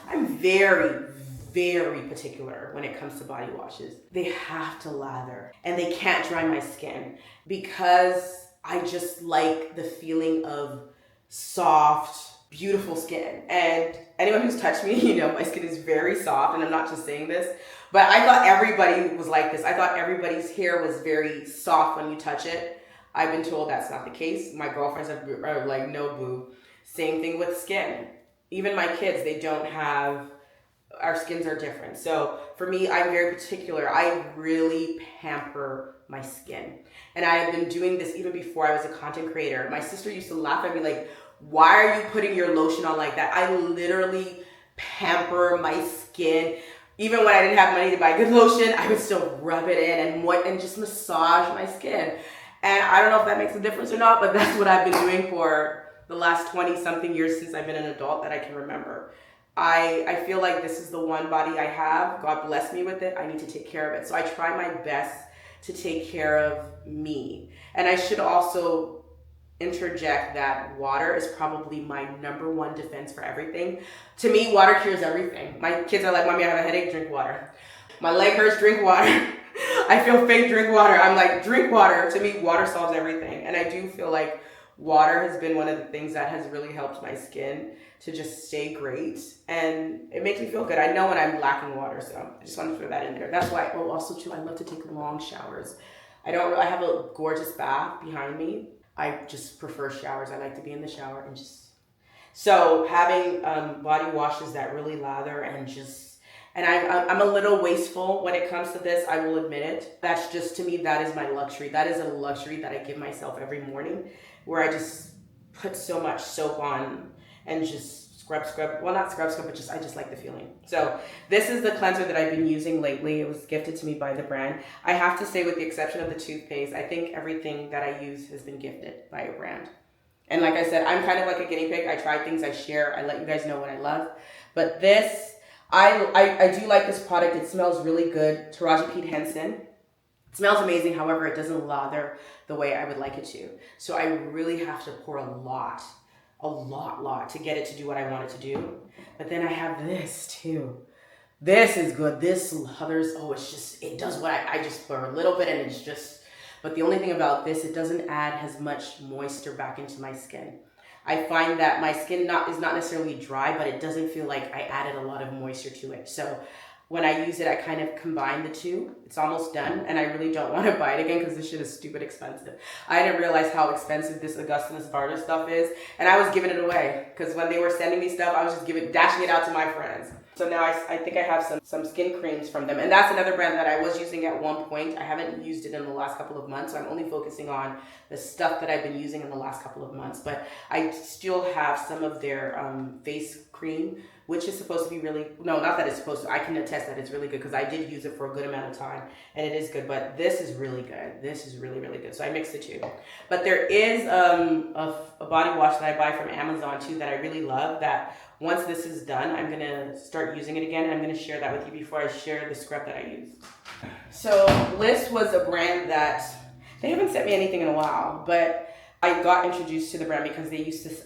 I'm very, very particular when it comes to body washes. They have to lather and they can't dry my skin because I just like the feeling of soft, beautiful skin. And anyone who's touched me, you know, my skin is very soft, and I'm not just saying this, but I thought everybody was like this. I thought everybody's hair was very soft when you touch it. I've been told that's not the case. My girlfriends are like, no, boo. Same thing with skin. Even my kids, they don't have, our skins are different. So for me, I'm very particular. I really pamper my skin. And I have been doing this even before I was a content creator. My sister used to laugh at me like, why are you putting your lotion on like that? I literally pamper my skin. Even when I didn't have money to buy good lotion, I would still rub it in and just massage my skin. And I don't know if that makes a difference or not, but that's what I've been doing for the last 20 something years since I've been an adult that I can remember. I feel like this is the one body I have. God bless me with it. I need to take care of it. So I try my best to take care of me. And I should also interject that water is probably my number one defense for everything. To me, water cures everything. My kids are like, Mommy, I have a headache, drink water. My leg hurts, drink water. I feel fake, drink water. I'm like, drink water. To me, water solves everything. And I do feel like water has been one of the things that has really helped my skin to just stay great. And it makes me feel good. I know when I'm lacking water, so I just want to throw that in there. That's why, oh, also too, I love to take long showers. I have a gorgeous bath behind me. I just prefer showers. I like to be in the shower and just, so having body washes that really lather and just, and I'm a little wasteful when it comes to this, I will admit it. That's just, to me, that is my luxury. That is a luxury that I give myself every morning, where I just put so much soap on and just scrub. Well, not scrub, but I just like the feeling. So this is the cleanser that I've been using lately. It was gifted to me by the brand. I have to say, with the exception of the toothpaste, I think everything that I use has been gifted by a brand. And like I said, I'm kind of like a guinea pig. I try things, I share, I let you guys know what I love. But this, I do like this product. It smells really good. Taraji P. Henson. It smells amazing. However, it doesn't lather the way I would like it to. So I really have to pour a lot to get it to do what I want it to do. But then I have this too. This is good. This lathers. Oh, it does what I just pour a little bit and it's just, but the only thing about this, it doesn't add as much moisture back into my skin. I find that my skin is not necessarily dry, but it doesn't feel like I added a lot of moisture to it. So when I use it, I kind of combine the two. It's almost done, and I really don't want to buy it again because this shit is stupid expensive. I didn't realize how expensive this Augustinus Barter stuff is, and I was giving it away because when they were sending me stuff, I was just dashing it out to my friends. So now I think I have some skin creams from them, and that's another brand that I was using at one point. I haven't used it in the last couple of months, so I'm only focusing on the stuff that I've been using in the last couple of months. But I still have some of their face cream, which is supposed to be really, no, not that it's supposed to, I can attest that it's really good because I did use it for a good amount of time and it is good, but this is really good. This is really, really good. So I mixed the two. But there is a body wash that I buy from Amazon too that I really love, that once this is done, I'm gonna start using it again. I'm gonna share that with you before I share the scrub that I use. So Bliss was a brand that, they haven't sent me anything in a while, but I got introduced to the brand because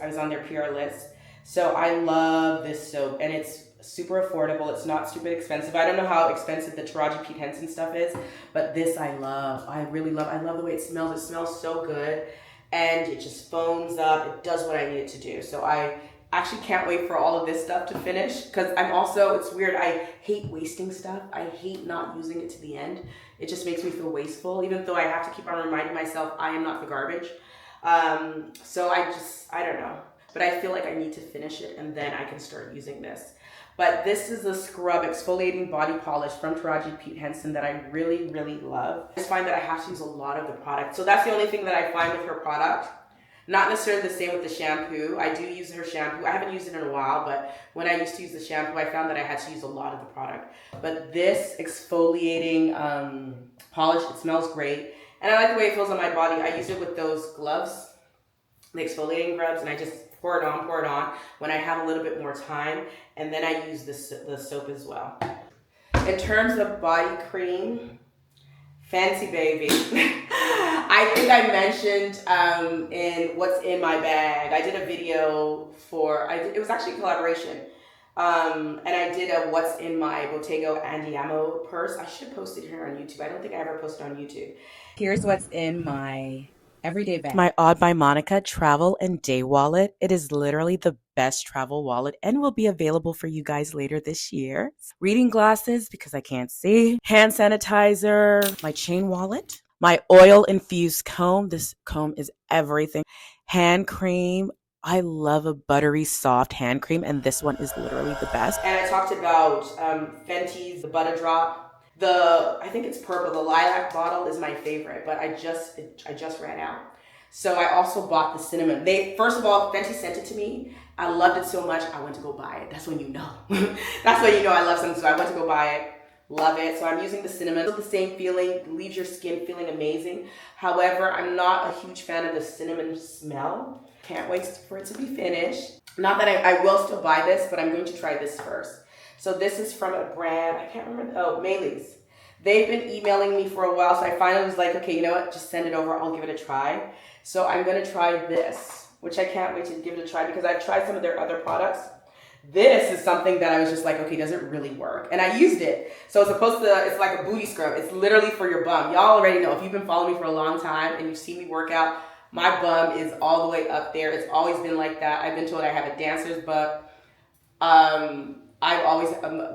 I was on their PR list. So I love this soap, and it's super affordable. It's not stupid expensive. I don't know how expensive the Taraji P. Henson stuff is, but this I love. I really love. I love the way it smells. It smells so good, and it just foams up. It does what I need it to do. So I actually can't wait for all of this stuff to finish, because it's weird. I hate wasting stuff. I hate not using it to the end. It just makes me feel wasteful, even though I have to keep on reminding myself I am not the garbage. So I don't know. But I feel like I need to finish it and then I can start using this. But this is a scrub exfoliating body polish from Taraji P. Henson that I really, really love. I just find that I have to use a lot of the product. So that's the only thing that I find with her product. Not necessarily the same with the shampoo. I do use her shampoo. I haven't used it in a while, but when I used to use the shampoo, I found that I had to use a lot of the product. But this exfoliating polish, it smells great. And I like the way it feels on my body. I use it with those gloves, the exfoliating gloves, and I just pour it on when I have a little bit more time, and then I use the soap as well. In terms of body cream, Fancy Baby. I think I mentioned in what's in my bag. I did a video it was actually a collaboration. And I did a what's in my Bottego Andiamo purse. I should post it here on YouTube. I don't think I ever posted on YouTube. Here's what's in my everyday bag. My Odd by Monica travel and day wallet. It is literally the best travel wallet and will be available for you guys later this year. Reading glasses because I can't see. Hand sanitizer. My chain wallet. My oil infused comb. This comb is everything. Hand cream. I love a buttery soft hand cream, and this one is literally the best. And I talked about Fenty's the Butter Drop. I think it's purple, the lilac bottle is my favorite, but I just ran out. So I also bought the cinnamon. First of all, Fenty sent it to me. I loved it so much, I went to go buy it. That's when you know. That's when you know I love something, so I went to go buy it. Love it. So I'm using the cinnamon. It's the same feeling, leaves your skin feeling amazing. However, I'm not a huge fan of the cinnamon smell. Can't wait for it to be finished. Not that I will still buy this, but I'm going to try this first. So this is from a brand, I can't remember, Maylee's. They've been emailing me for a while, so I finally was like, okay, you know what, just send it over, I'll give it a try. So I'm gonna try this, which I can't wait to give it a try because I've tried some of their other products. This is something that I was just like, okay, does it really work? And I used it. So it's like a booty scrub. It's literally for your bum. Y'all already know, if you've been following me for a long time and you've seen me work out, my bum is all the way up there. It's always been like that. I've been told I have a dancer's butt. I've always,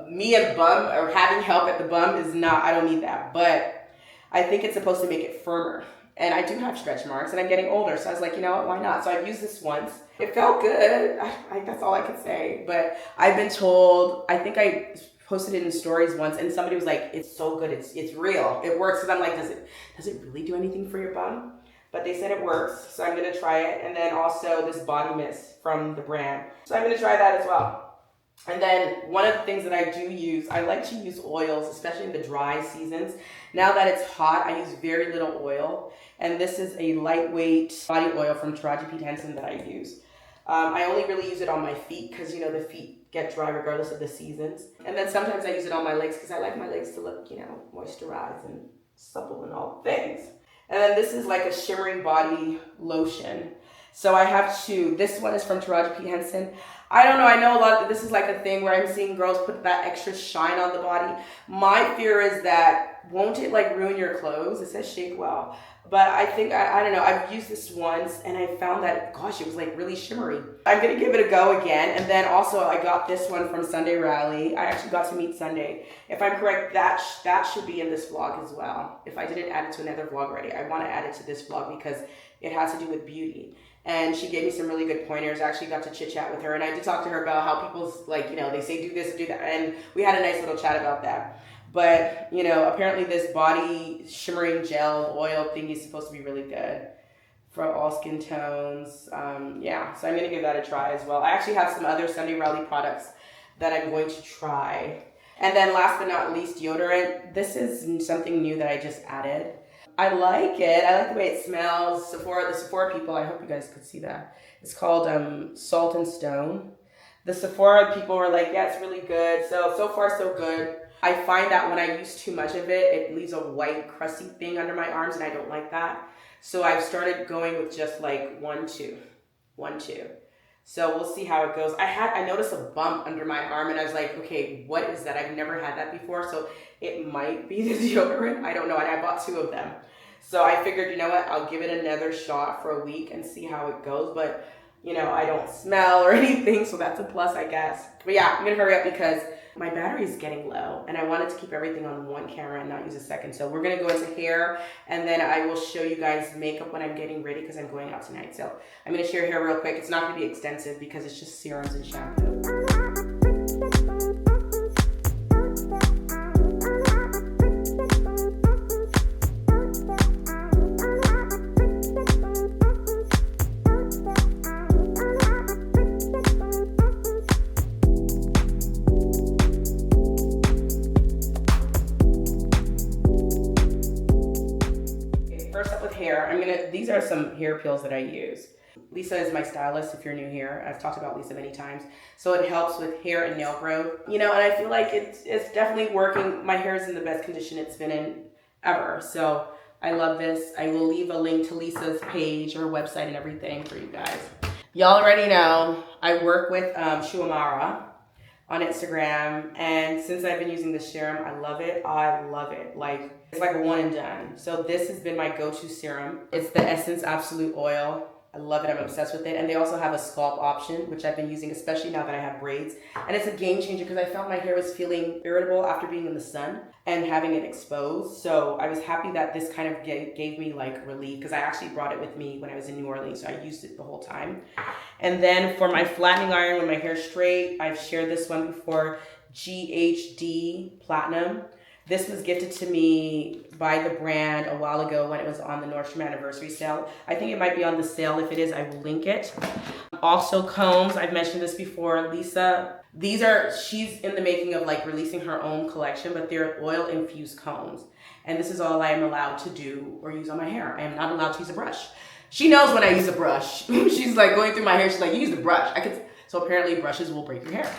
me and bum, or having help at the bum is not, I don't need that. But I think it's supposed to make it firmer. And I do have stretch marks and I'm getting older. So I was like, you know what, why not? So I've used this once. It felt good. That's all I could say. But I've been told, I think I posted it in stories once and somebody was like, it's so good. It's real. It works. Because I'm like, does it really do anything for your bum? But they said it works, so I'm gonna try it. And then also this body mist from the brand. So I'm gonna try that as well. And then one of the things that I do use, I like to use oils, especially in the dry seasons. Now that it's hot, I use very little oil. And this is a lightweight body oil from Taraji P. Henson that I use. I only really use it on my feet because, you know, the feet get dry regardless of the seasons. And then sometimes I use it on my legs because I like my legs to look, you know, moisturized and supple and all things. And then this is like a shimmering body lotion. So I have two. This one is from Taraji P. Henson. I don't know. I know a lot. This is like a thing where I'm seeing girls put that extra shine on the body. My fear is that won't it like ruin your clothes? It says shake well. But I think, I don't know, I've used this once and I found that, gosh, it was like really shimmery. I'm going to give it a go again. And then also I got this one from Sunday Rally. I actually got to meet Sunday. If I'm correct, that should be in this vlog as well. If I didn't add it to another vlog already, I want to add it to this vlog because it has to do with beauty. And she gave me some really good pointers. I actually got to chit chat with her. And I did talk to her about how people's like, you know, they say do this, do that. And we had a nice little chat about that. But, you know, apparently this body shimmering gel oil thing is supposed to be really good for all skin tones. Yeah, so I'm going to give that a try as well. I actually have some other Sunday Rally products that I'm going to try. And then last but not least, deodorant. This is something new that I just added. I like it. I like the way it smells. The Sephora people, I hope you guys could see that. It's called Salt and Stone. The Sephora people were like, yeah, it's really good. So far so good. I find that when I use too much of it, it leaves a white crusty thing under my arms and I don't like that. So I've started going with just like 1, 2. So we'll see how it goes. I noticed a bump under my arm and I was like, okay, what is that? I've never had that before. So it might be the deodorant. I don't know. And I bought 2 of them. So I figured, you know what? I'll give it another shot for a week and see how it goes. But, you know, I don't smell or anything. So that's a plus, I guess. But yeah, I'm going to hurry up because my battery is getting low and I wanted to keep everything on one camera and not use a second. So we're going to go into hair and then I will show you guys makeup when I'm getting ready because I'm going out tonight. So I'm going to share hair real quick. It's not going to be extensive because it's just serums and shampoo. These are some hair peels that I use. Lisa is my stylist if you're new here. I've talked about Lisa many times. So it helps with hair and nail growth. You know, and I feel like it's definitely working. My hair is in the best condition it's been in ever. So I love this. I will leave a link to Lisa's page, her website and everything for you guys. Y'all already know I work with Shuamara on Instagram, and since I've been using the serum, I love it. I love it. Like, it's like a one and done. So this has been my go-to serum. It's the Essence Absolute Oil. I love it. I'm obsessed with it. And they also have a scalp option, which I've been using, especially now that I have braids. And it's a game changer because I felt my hair was feeling irritable after being in the sun and having it exposed. So I was happy that this kind of gave me like relief, because I actually brought it with me when I was in New Orleans. So I used it the whole time. And then for my flattening iron when my hair's straight, I've shared this one before, GHD Platinum. This was gifted to me by the brand a while ago when it was on the Nordstrom anniversary sale. I think it might be on the sale. If it is, I will link it. Also combs, I've mentioned this before, Lisa. She's in the making of like releasing her own collection, but they're oil infused combs. And this is all I am allowed to do or use on my hair. I am not allowed to use a brush. She knows when I use a brush. She's like going through my hair, she's like, you use the brush. So apparently brushes will break your hair.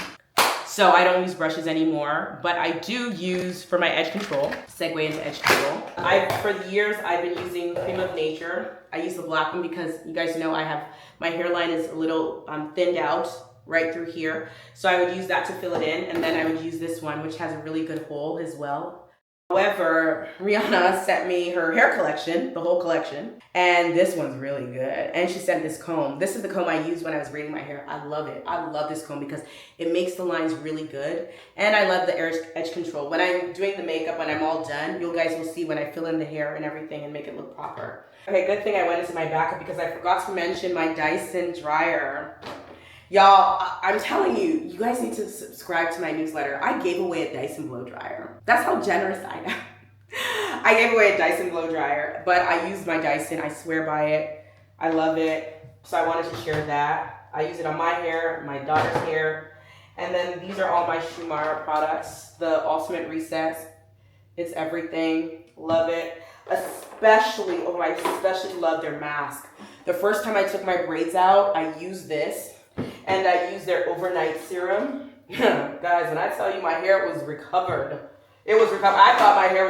So I don't use brushes anymore, but I do use for my edge control, segue into edge control. For the years, I've been using Cream of Nature. I use the black one because you guys know my hairline is a little thinned out right through here. So I would use that to fill it in, and then I would use this one, which has a really good hole as well. However, Rihanna sent me her hair collection, the whole collection, and this one's really good. And she sent this comb. This is the comb I used when I was braiding my hair. I love it. I love this comb because it makes the lines really good. And I love the edge control. When I'm doing the makeup, when I'm all done, you guys will see when I fill in the hair and everything and make it look proper. Okay, good thing I went into my backup because I forgot to mention my Dyson dryer. Y'all, I'm telling you, you guys need to subscribe to my newsletter. I gave away a Dyson blow dryer. That's how generous I am. I gave away a Dyson blow dryer, but I use my Dyson. I swear by it. I love it. So I wanted to share that. I use it on my hair, my daughter's hair. And then these are all my Shumara products. The Ultimate Recess. It's everything. Love it. I especially love their mask. The first time I took my braids out, I used this. And I used their overnight serum. Guys, when I tell you my hair was recovered. It was recovered. I thought I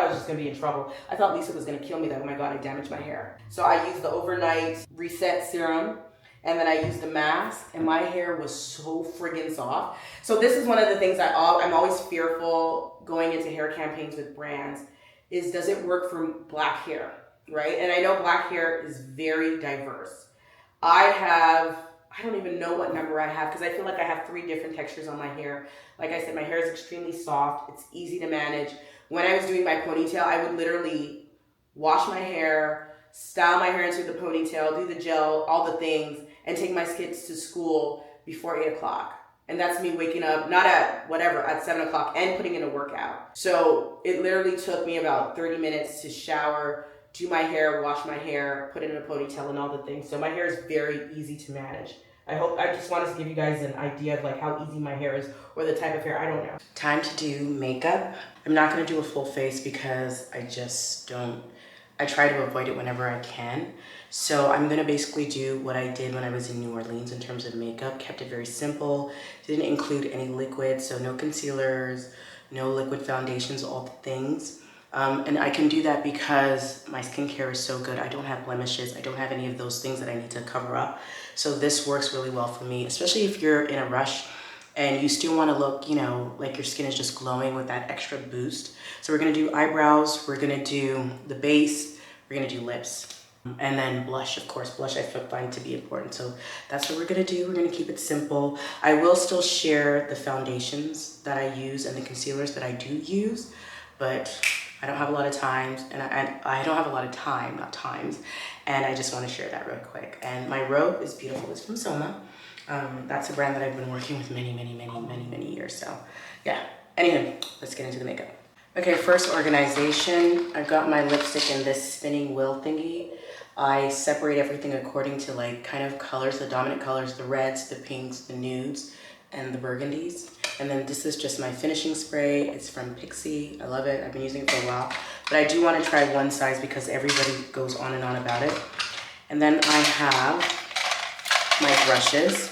was just going to be in trouble. I thought Lisa was going to kill me that, oh my God, I damaged my hair. So I used the overnight reset serum. And then I used the mask. And my hair was so friggin' soft. So this is one of the things I'm always fearful going into hair campaigns with brands. Is does it work for black hair, right? And I know black hair is very diverse. I don't even know what number I have because I feel like I have 3 different textures on my hair. Like I said, my hair is extremely soft. It's easy to manage. When I was doing my ponytail, I would literally wash my hair, style my hair into the ponytail, do the gel, all the things, and take my kids to school before 8 o'clock. And that's me waking up, not at 7 o'clock and putting in a workout. So it literally took me about 30 minutes to shower, do my hair, wash my hair, put it in a ponytail and all the things. So my hair is very easy to manage. I just wanted to give you guys an idea of like how easy my hair is or the type of hair, I don't know. Time to do makeup. I'm not gonna do a full face because I try to avoid it whenever I can. So I'm gonna basically do what I did when I was in New Orleans in terms of makeup. Kept it very simple, didn't include any liquids, so no concealers, no liquid foundations, all the things. And I can do that because my skincare is so good. I don't have blemishes. I don't have any of those things that I need to cover up. So this works really well for me, especially if you're in a rush and you still want to look, like your skin is just glowing with that extra boost. So we're going to do eyebrows. We're going to do the base. We're going to do lips. And then blush, of course. Blush I find to be important. So that's what we're going to do. We're going to keep it simple. I will still share the foundations that I use and the concealers that I do use, but I don't have a lot of times, and I don't have a lot of time, not times, and I just want to share that real quick. And my robe is beautiful. It's from Soma. That's a brand that I've been working with many years. So yeah. Anyway, let's get into the makeup. Okay, first organization. I've got my lipstick in this spinning wheel thingy. I separate everything according to like kind of colors, the dominant colors, the reds, the pinks, the nudes, and the burgundies. And then this is just my finishing spray. It's from Pixie. I love it. I've been using it for a while. But I do want to try one size because everybody goes on and on about it. And then I have my brushes.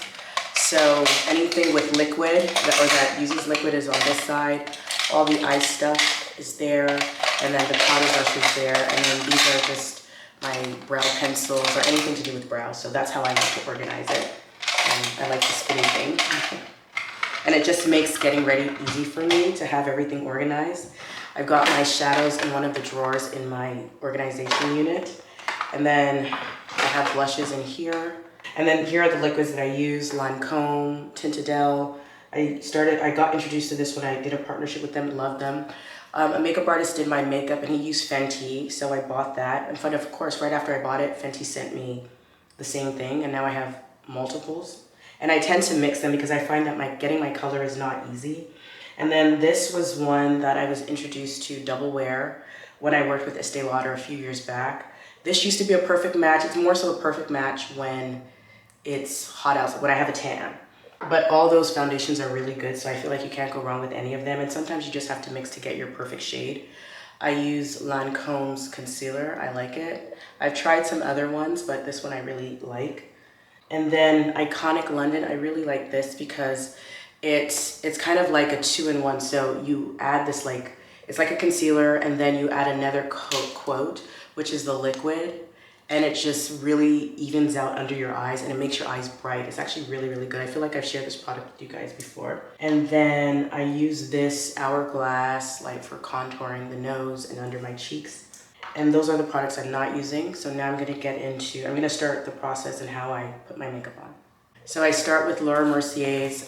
So anything with liquid that uses liquid is on this side. All the eye stuff is there. And then the powder brush is there. And then these are just my brow pencils or anything to do with brows. So that's how I like to organize it. And I like the spinning thing. And it just makes getting ready easy for me to have everything organized. I've got my shadows in one of the drawers in my organization unit. And then I have blushes in here. And then here are the liquids that I use: Lancome, Tintadel. I got introduced to this when I did a partnership with them, loved them. A makeup artist did my makeup and he used Fenty, so I bought that. And of course, right after I bought it, Fenty sent me the same thing, and now I have multiples. And I tend to mix them because I find that getting my color is not easy. And then this was one that I was introduced to, Double Wear, when I worked with Estee Lauder a few years back. This used to be a perfect match. It's more so a perfect match when it's hot outside, when I have a tan. But all those foundations are really good, so I feel like you can't go wrong with any of them. And sometimes you just have to mix to get your perfect shade. I use Lancome's concealer. I like it. I've tried some other ones, but this one I really like. And then Iconic London, I really like this because it's kind of like a 2-in-1. So you add this it's like a concealer, and then you add another quote, which is the liquid. And it just really evens out under your eyes and it makes your eyes bright. It's actually really, really good. I feel like I've shared this product with you guys before. And then I use this Hourglass light for contouring the nose and under my cheeks. And those are the products I'm not using. So now I'm gonna start the process and how I put my makeup on. So I start with Laura Mercier's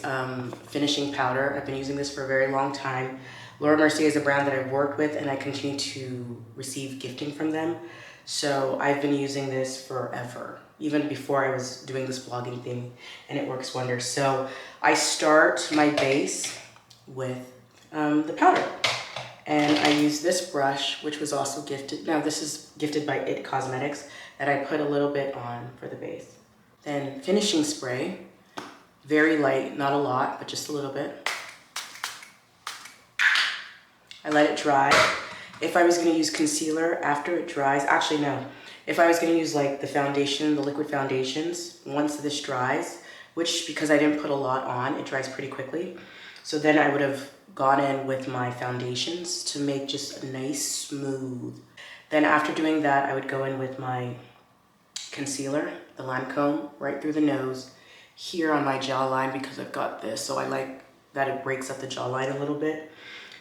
finishing powder. I've been using this for a very long time. Laura Mercier is a brand that I've worked with and I continue to receive gifting from them. So I've been using this forever, even before I was doing this blogging thing, and it works wonders. So I start my base with the powder, and I use this brush, which was also gifted. Now this is gifted by It Cosmetics, that I put a little bit on for the base. Then finishing spray, very light, not a lot, but just a little bit. I let it dry. If I was gonna use concealer after it dries, actually no. If I was gonna use like the foundation, the liquid foundations, once this dries, which because I didn't put a lot on, it dries pretty quickly. So then I would have gone in with my foundations to make just a nice smooth. Then after doing that, I would go in with my concealer, the Lancome, right through the nose, here on my jawline because I've got this. So I like that it breaks up the jawline a little bit.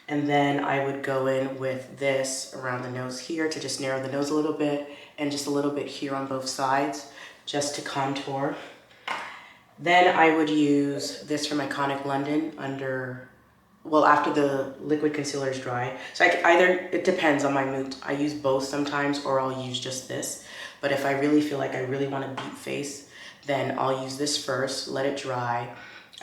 And then I would go in with this around the nose here to just narrow the nose a little bit, and just a little bit here on both sides just to contour. Then I would use this from Iconic London after the liquid concealer is dry. So it depends on my mood. I use both sometimes, or I'll use just this. But if I really feel like I really want a deep face, then I'll use this first, let it dry.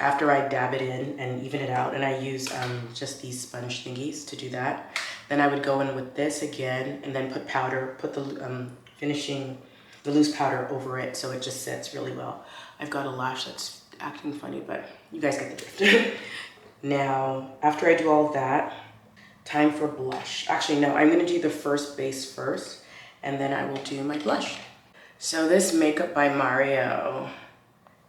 After I dab it in and even it out, and I use just these sponge thingies to do that. Then I would go in with this again, and then put the loose powder over it so it just sets really well. I've got a lash that's acting funny, but you guys get the drift. Now, after I do all that, time for blush. Actually, no, I'm gonna do the first base first, and then I will do my blush. So this Makeup by Mario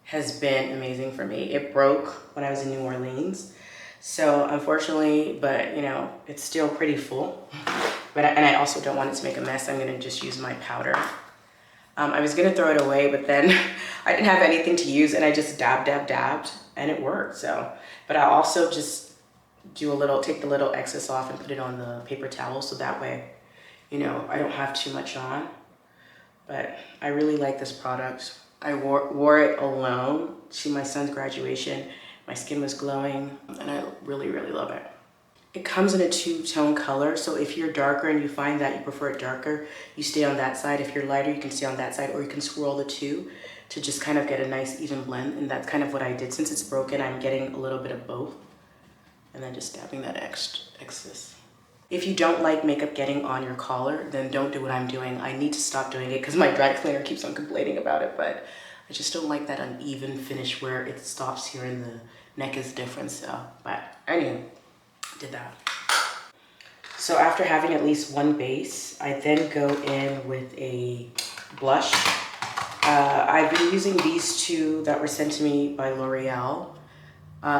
has been amazing for me. It broke when I was in New Orleans. So unfortunately, but you know, it's still pretty full. And I also don't want it to make a mess. I'm gonna just use my powder. I was gonna throw it away, but then I didn't have anything to use and I just dabbed, and it worked, so. But I also just take the little excess off and put it on the paper towel so that way, you know, I don't have too much on. But I really like this product. I wore it alone to my son's graduation. My skin was glowing and I really, really love it. It comes in a 2-tone color, so if you're darker and you find that you prefer it darker, you stay on that side. If you're lighter, you can stay on that side, or you can swirl the two to just kind of get a nice even blend, and that's kind of what I did. Since it's broken, I'm getting a little bit of both, and then just dabbing that excess. If you don't like makeup getting on your collar, then don't do what I'm doing. I need to stop doing it because my dry cleaner keeps on complaining about it, but I just don't like that uneven finish where it stops here and the neck is different, so. But anyway, did that. So after having at least one base, I then go in with a blush. I've been using these two that were sent to me by L'Oreal.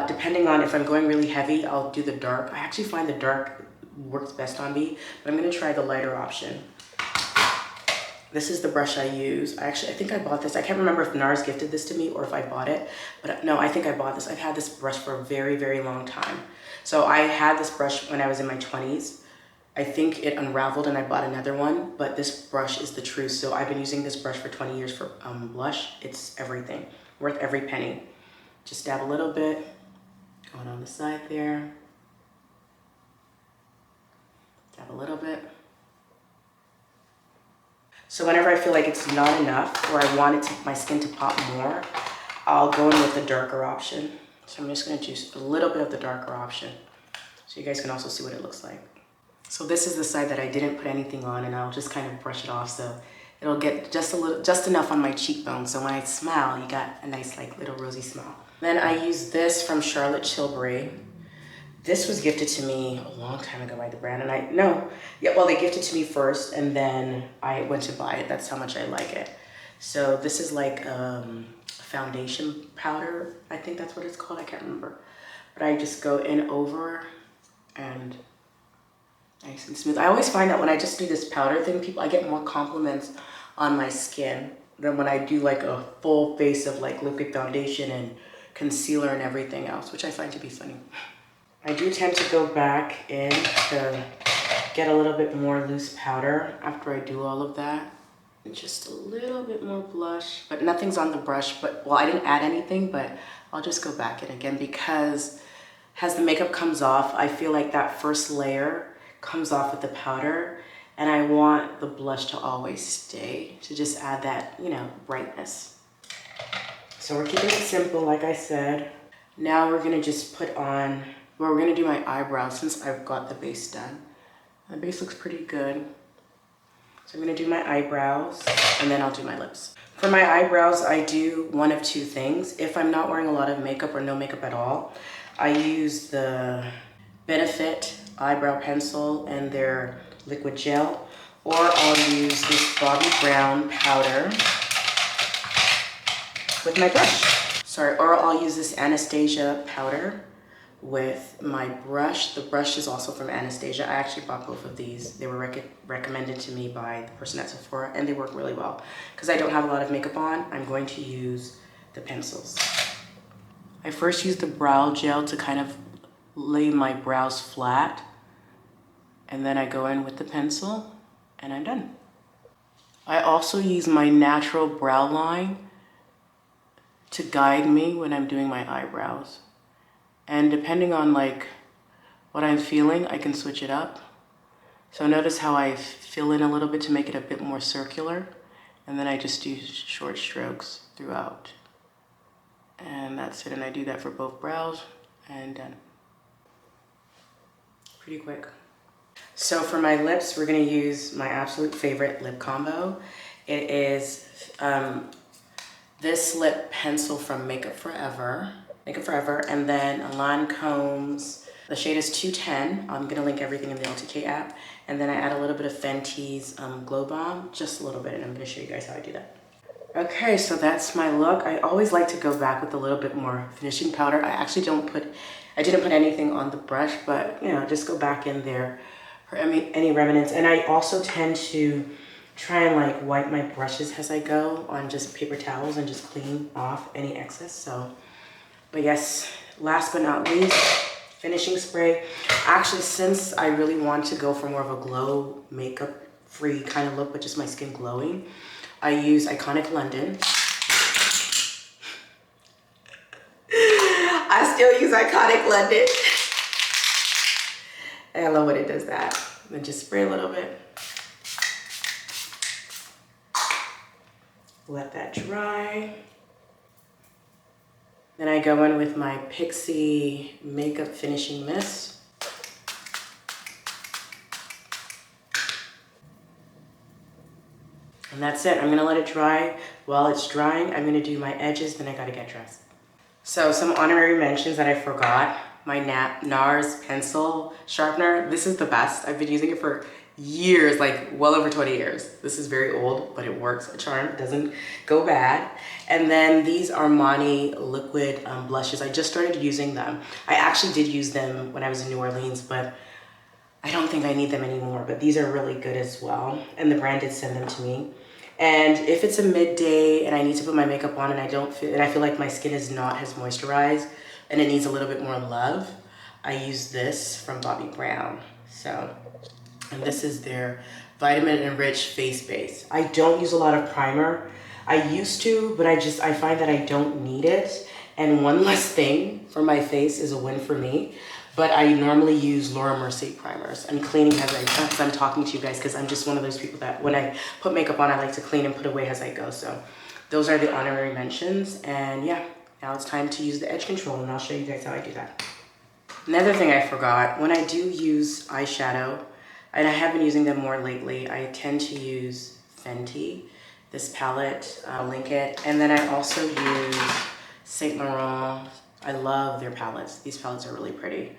Depending on if I'm going really heavy, I'll do the dark. I actually find the dark works best on me, but I'm gonna try the lighter option. This is the brush I use. I think I bought this. I can't remember if NARS gifted this to me or if I bought it, but no, I think I bought this. I've had this brush for a very, very long time. So I had this brush when I was in my 20s. I think it unraveled and I bought another one, but this brush is the truth. So I've been using this brush for 20 years for blush. It's everything, worth every penny. Just dab a little bit, going on the side there. Dab a little bit. So whenever I feel like it's not enough or I want my skin to pop more, I'll go in with the darker option. So I'm just gonna choose a little bit of the darker option so you guys can also see what it looks like. So this is the side that I didn't put anything on, and I'll just kind of brush it off so it'll get just enough on my cheekbone. So when I smile, you got a nice like little rosy smile. Then I use this from Charlotte Tilbury. This was gifted to me a long time ago by the brand, and they gifted it to me first, and then I went to buy it. That's how much I like it. So this is like foundation powder. I think that's what it's called. I can't remember. But I just go in over and nice and smooth. I always find that when I just do this powder thing, I get more compliments on my skin than when I do like a full face of like liquid foundation and concealer and everything else, which I find to be funny. I do tend to go back in to get a little bit more loose powder after I do all of that. And just a little bit more blush, but nothing's on the brush. But well, I didn't add anything, but I'll just go back in again because as the makeup comes off, I feel like that first layer comes off with the powder, and I want the blush to always stay, to just add that, brightness. So we're keeping it simple, like I said. Now we're gonna just put on, we're gonna do my eyebrows since I've got the base done. The base looks pretty good. So I'm gonna do my eyebrows and then I'll do my lips. For my eyebrows, I do one of two things. If I'm not wearing a lot of makeup or no makeup at all, I use the Benefit eyebrow pencil and their liquid gel, or I'll use this Bobbi Brown powder with my brush. Or I'll use this Anastasia powder with my brush. The brush is also from Anastasia. I actually bought both of these. They were recommended to me by the person at Sephora, and they work really well. Because I don't have a lot of makeup on, I'm going to use the pencils. I first use the brow gel to kind of lay my brows flat, and then I go in with the pencil and I'm done. I also use my natural brow line to guide me when I'm doing my eyebrows. And depending on like what I'm feeling, I can switch it up. So notice how I fill in a little bit to make it a bit more circular, and then I just do short strokes throughout. And that's it, and I do that for both brows and done. Pretty quick. So for my lips, we're gonna use my absolute favorite lip combo. It is this lip pencil from Makeup Forever, and then a Lancome's, the shade is 210. I'm gonna link everything in the LTK app. And then I add a little bit of Fenty's Glow Bomb, just a little bit, and I'm gonna show you guys how I do that. Okay, so that's my look. I always like to go back with a little bit more finishing powder. I didn't put anything on the brush, but just go back in there for any remnants. And I also tend to try and like wipe my brushes as I go on just paper towels and just clean off any excess. So, but yes, last but not least, finishing spray. Actually, since I really want to go for more of a glow makeup free kind of look, but just my skin glowing, I use Iconic London. I still use Iconic London. And I love when it does that. Then just spray a little bit. Let that dry. Then I go in with my Pixie Makeup Finishing Mist. And that's it. I'm gonna let it dry. While it's drying, I'm gonna do my edges, then I gotta get dressed. So some honorary mentions that I forgot. My NARS pencil sharpener. This is the best. I've been using it for years, like well over 20 years. This is very old, but it works a charm. It doesn't go bad. And then these Armani liquid blushes. I just started using them. I actually did use them when I was in New Orleans, but I don't think I need them anymore. But these are really good as well. And the brand did send them to me. And if it's a midday and I need to put my makeup on and I feel like my skin is not as moisturized and it needs a little bit more love, I use this from Bobbi Brown. So, and this is their vitamin enriched face base. I don't use a lot of primer. I used to, but I find that I don't need it. And one less thing for my face is a win for me. But I normally use Laura Mercier primers and cleaning as I go, because I'm talking to you guys, because I'm just one of those people that when I put makeup on, I like to clean and put away as I go. So those are the honorary mentions. And yeah, now it's time to use the edge control, and I'll show you guys how I do that. Another thing I forgot, when I do use eyeshadow, and I have been using them more lately, I tend to use Fenty, this palette, I'll link it. And then I also use Saint Laurent. I love their palettes. These palettes are really pretty.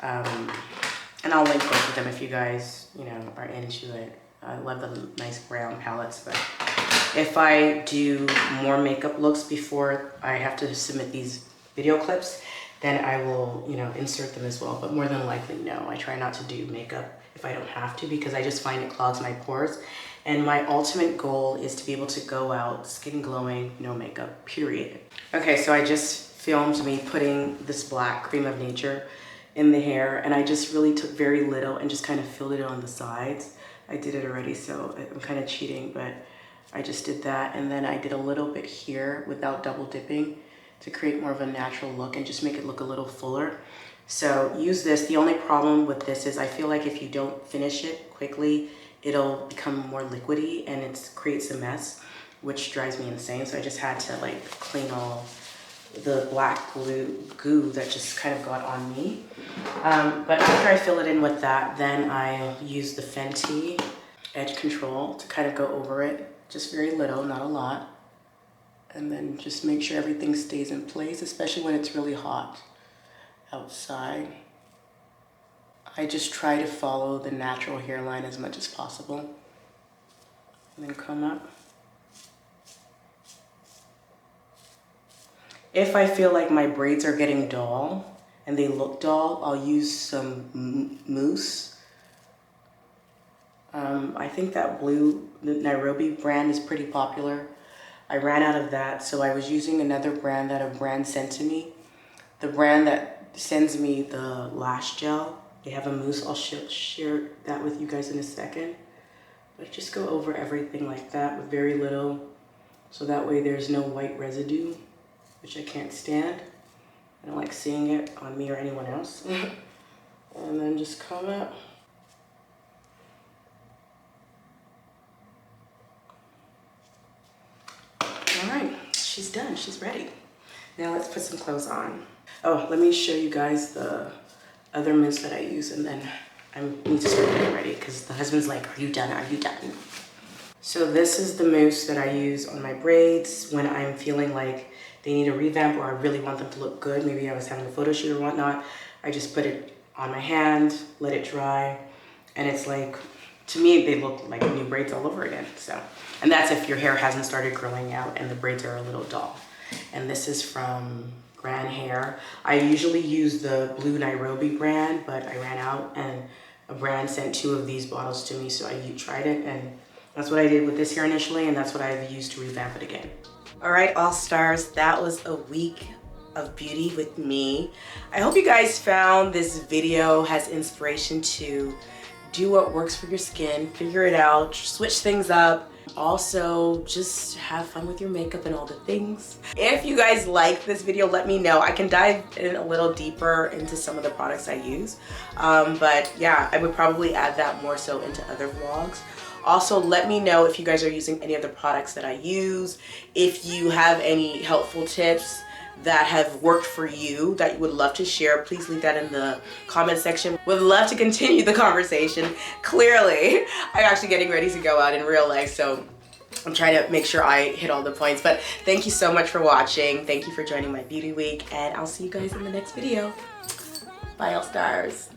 And I'll link both of them if you guys, are into it. I love the nice brown palettes, but if I do more makeup looks before I have to submit these video clips, then I will, insert them as well. But more than likely, no. I try not to do makeup if I don't have to, because I just find it clogs my pores. And my ultimate goal is to be able to go out skin glowing, no makeup, period. Okay, so I just filmed me putting this black Cream of Nature in the hair, and I just really took very little and just kind of filled it on the sides. I did it already, so I'm kind of cheating, but I just did that. And then I did a little bit here without double dipping to create more of a natural look and just make it look a little fuller. So use this. The only problem with this is I feel like if you don't finish it quickly, it'll become more liquidy and it creates a mess, which drives me insane. So I just had to like clean all the black goo that just kind of got on me. But after I fill it in with that, then I'll use the Fenty Edge Control to kind of go over it. Just very little, not a lot. And then just make sure everything stays in place, especially when it's really hot outside. I just try to follow the natural hairline as much as possible. And then comb up. If I feel like my braids are getting dull and they look dull, I'll use some mousse. I think that blue Nairobi brand is pretty popular. I ran out of that, so I was using another brand that a brand sent to me. The brand that sends me the lash gel, they have a mousse. I'll share that with you guys in a second. But just go over everything like that with very little, so that way there's no white residue, which I can't stand. I don't like seeing it on me or anyone else. And then just comb up. All right, she's done, she's ready. Now let's put some clothes on. Oh, let me show you guys the other mousse that I use, and then I need to start getting ready because the husband's like, are you done, are you done? So this is the mousse that I use on my braids when I'm feeling like they need a revamp or I really want them to look good. Maybe I was having a photo shoot or whatnot. I just put it on my hand, let it dry, and it's like, to me, they look like new braids all over again. So, and that's if your hair hasn't started growing out and the braids are a little dull. And this is from Grand Hair. I usually use the blue Nairobi brand, but I ran out and a brand sent 2 of these bottles to me, so I tried it, and that's what I did with this hair initially, and that's what I've used to revamp it again. All right, all stars, that was a week of beauty with me. I hope you guys found this video has inspiration to do what works for your skin, figure it out, switch things up. Also, just have fun with your makeup and all the things. If you guys like this video, let me know. I can dive in a little deeper into some of the products I use. But yeah, I would probably add that more so into other vlogs. Also, let me know if you guys are using any of the products that I use. If you have any helpful tips that have worked for you that you would love to share, please leave that in the comment section. Would love to continue the conversation. Clearly, I'm actually getting ready to go out in real life, so I'm trying to make sure I hit all the points. But thank you so much for watching. Thank you for joining my beauty week, and I'll see you guys in the next video. Bye, all stars.